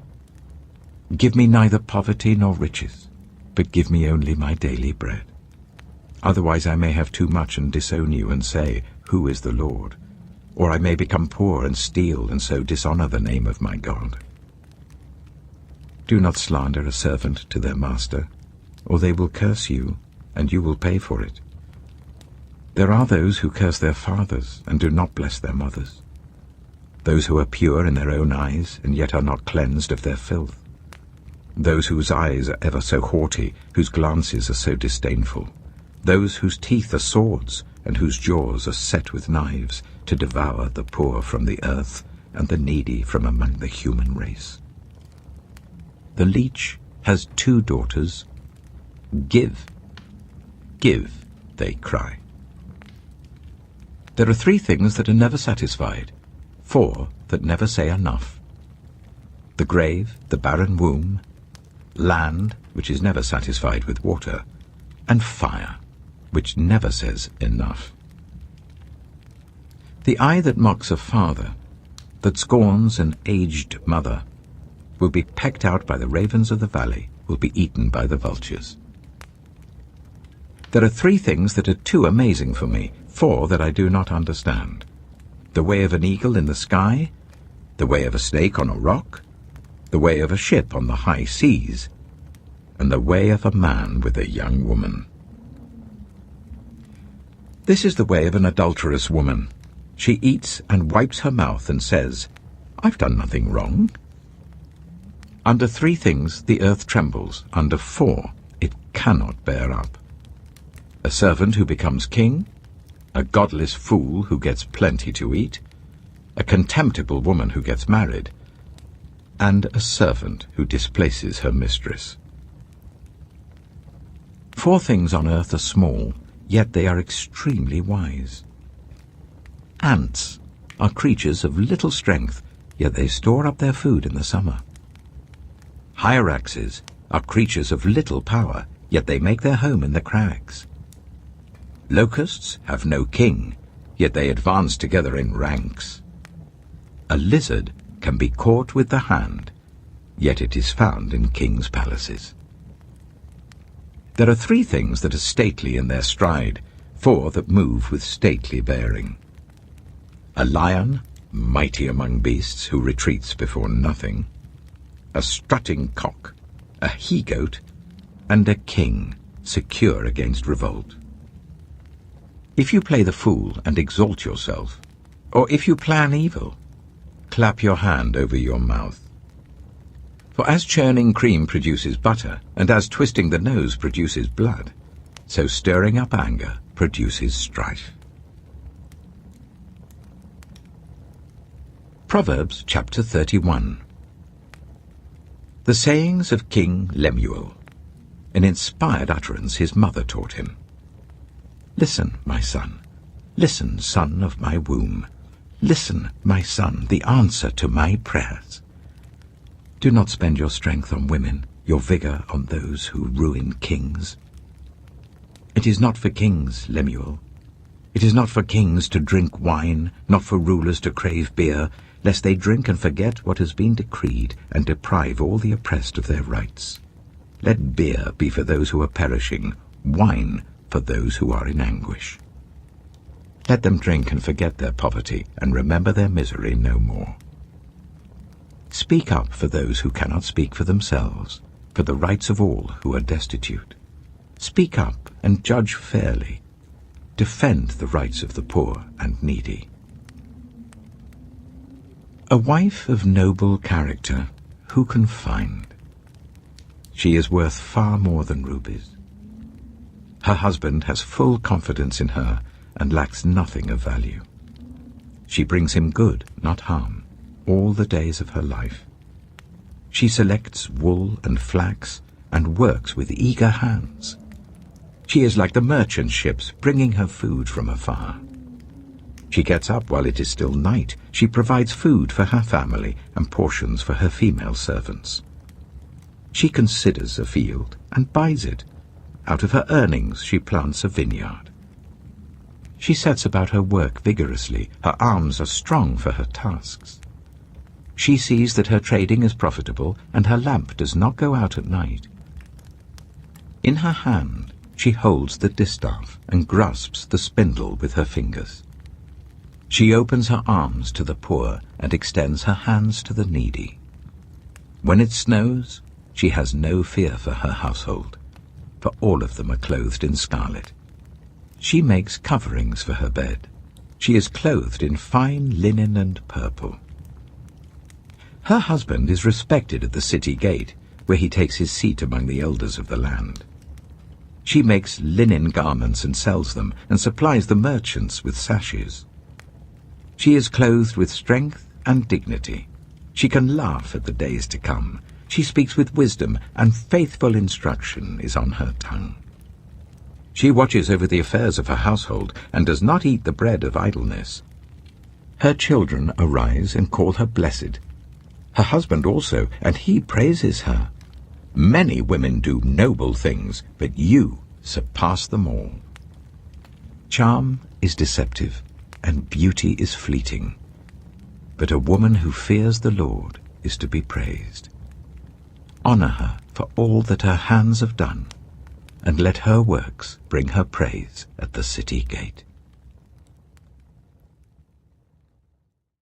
Speaker 2: Give me neither poverty nor riches, but give me only my daily bread. Otherwise I may have too much and disown you and say, Who is the Lord? Or I may become poor and steal and so dishonor the name of my God. Do not slander a servant to their master, or they will curse you, and you will pay for it. There are those who curse their fathers and do not bless their mothers, those who are pure in their own eyes and yet are not cleansed of their filth, those whose eyes are ever so haughty, whose glances are so disdainful, those whose teeth are swords and whose jaws are set with knives, to devour the poor from the earth and the needy from among the human race. The leech has 2 daughters. Give, give, they cry. There are 3 things that are never satisfied, 4 that never say enough. The grave, the barren womb, land, which is never satisfied with water, and fire, which never says enough. The eye that mocks a father, that scorns an aged mother, will be pecked out by the ravens of the valley, will be eaten by the vultures. There are 3 things that are too amazing for me, 4 that I do not understand. The way of an eagle in the sky, the way of a snake on a rock, the way of a ship on the high seas, and the way of a man with a young woman. This is the way of an adulterous woman. She eats and wipes her mouth and says, I've done nothing wrong. Under 3 things the earth trembles, under 4 it cannot bear up. A servant who becomes king, a godless fool who gets plenty to eat, a contemptible woman who gets married, and a servant who displaces her mistress. 4 things on earth are small, yet they are extremely wise. Ants are creatures of little strength, yet they store up their food in the summer. Hyraxes are creatures of little power, yet they make their home in the crags. Locusts have no king, yet they advance together in ranks. A lizard can be caught with the hand, yet it is found in kings' palaces. There are 3 things that are stately in their stride, 4 that move with stately bearing. A lion, mighty among beasts, who retreats before nothing. A strutting cock, a he-goat, and a king, secure against revolt. If you play the fool and exalt yourself, or if you plan evil, clap your hand over your mouth. For as churning cream produces butter, and as twisting the nose produces blood, so stirring up anger produces strife. Proverbs chapter 31. The sayings of King Lemuel, an inspired utterance his mother taught him. Listen, my son. Listen, son of my womb. Listen, my son, the answer to my prayers. Do not spend your strength on women, your vigor on those who ruin kings. It is not for kings, Lemuel. It is not for kings to drink wine, not for rulers to crave beer, lest they drink and forget what has been decreed, and deprive all the oppressed of their rights. Let beer be for those who are perishing, wine for those who are in anguish. Let them drink and forget their poverty, and remember their misery no more. Speak up for those who cannot speak for themselves, for the rights of all who are destitute. Speak up and judge fairly. Defend the rights of the poor and needy. A wife of noble character, who can find? She is worth far more than rubies. Her husband has full confidence in her and lacks nothing of value. She brings him good, not harm, all the days of her life. She selects wool and flax and works with eager hands. She is like the merchant ships bringing her food from afar. She gets up while it is still night. She provides food for her family and portions for her female servants. She considers a field and buys it. Out of her earnings she plants a vineyard. She sets about her work vigorously. Her arms are strong for her tasks. She sees that her trading is profitable, and her lamp does not go out at night. In her hand she holds the distaff and grasps the spindle with her fingers. She opens her arms to the poor and extends her hands to the needy. When it snows, she has no fear for her household, for all of them are clothed in scarlet. She makes coverings for her bed. She is clothed in fine linen and purple. Her husband is respected at the city gate, where he takes his seat among the elders of the land. She makes linen garments and sells them, and supplies the merchants with sashes. She is clothed with strength and dignity. She can laugh at the days to come. She speaks with wisdom, and faithful instruction is on her tongue. She watches over the affairs of her household, and does not eat the bread of idleness. Her children arise and call her blessed. Her husband also, and he praises her. Many women do noble things, but you surpass them all. Charm is deceptive, and beauty is fleeting. But a woman who fears the Lord is to be praised. Honor her for all that her hands have done, and let her works bring her praise at the city gate.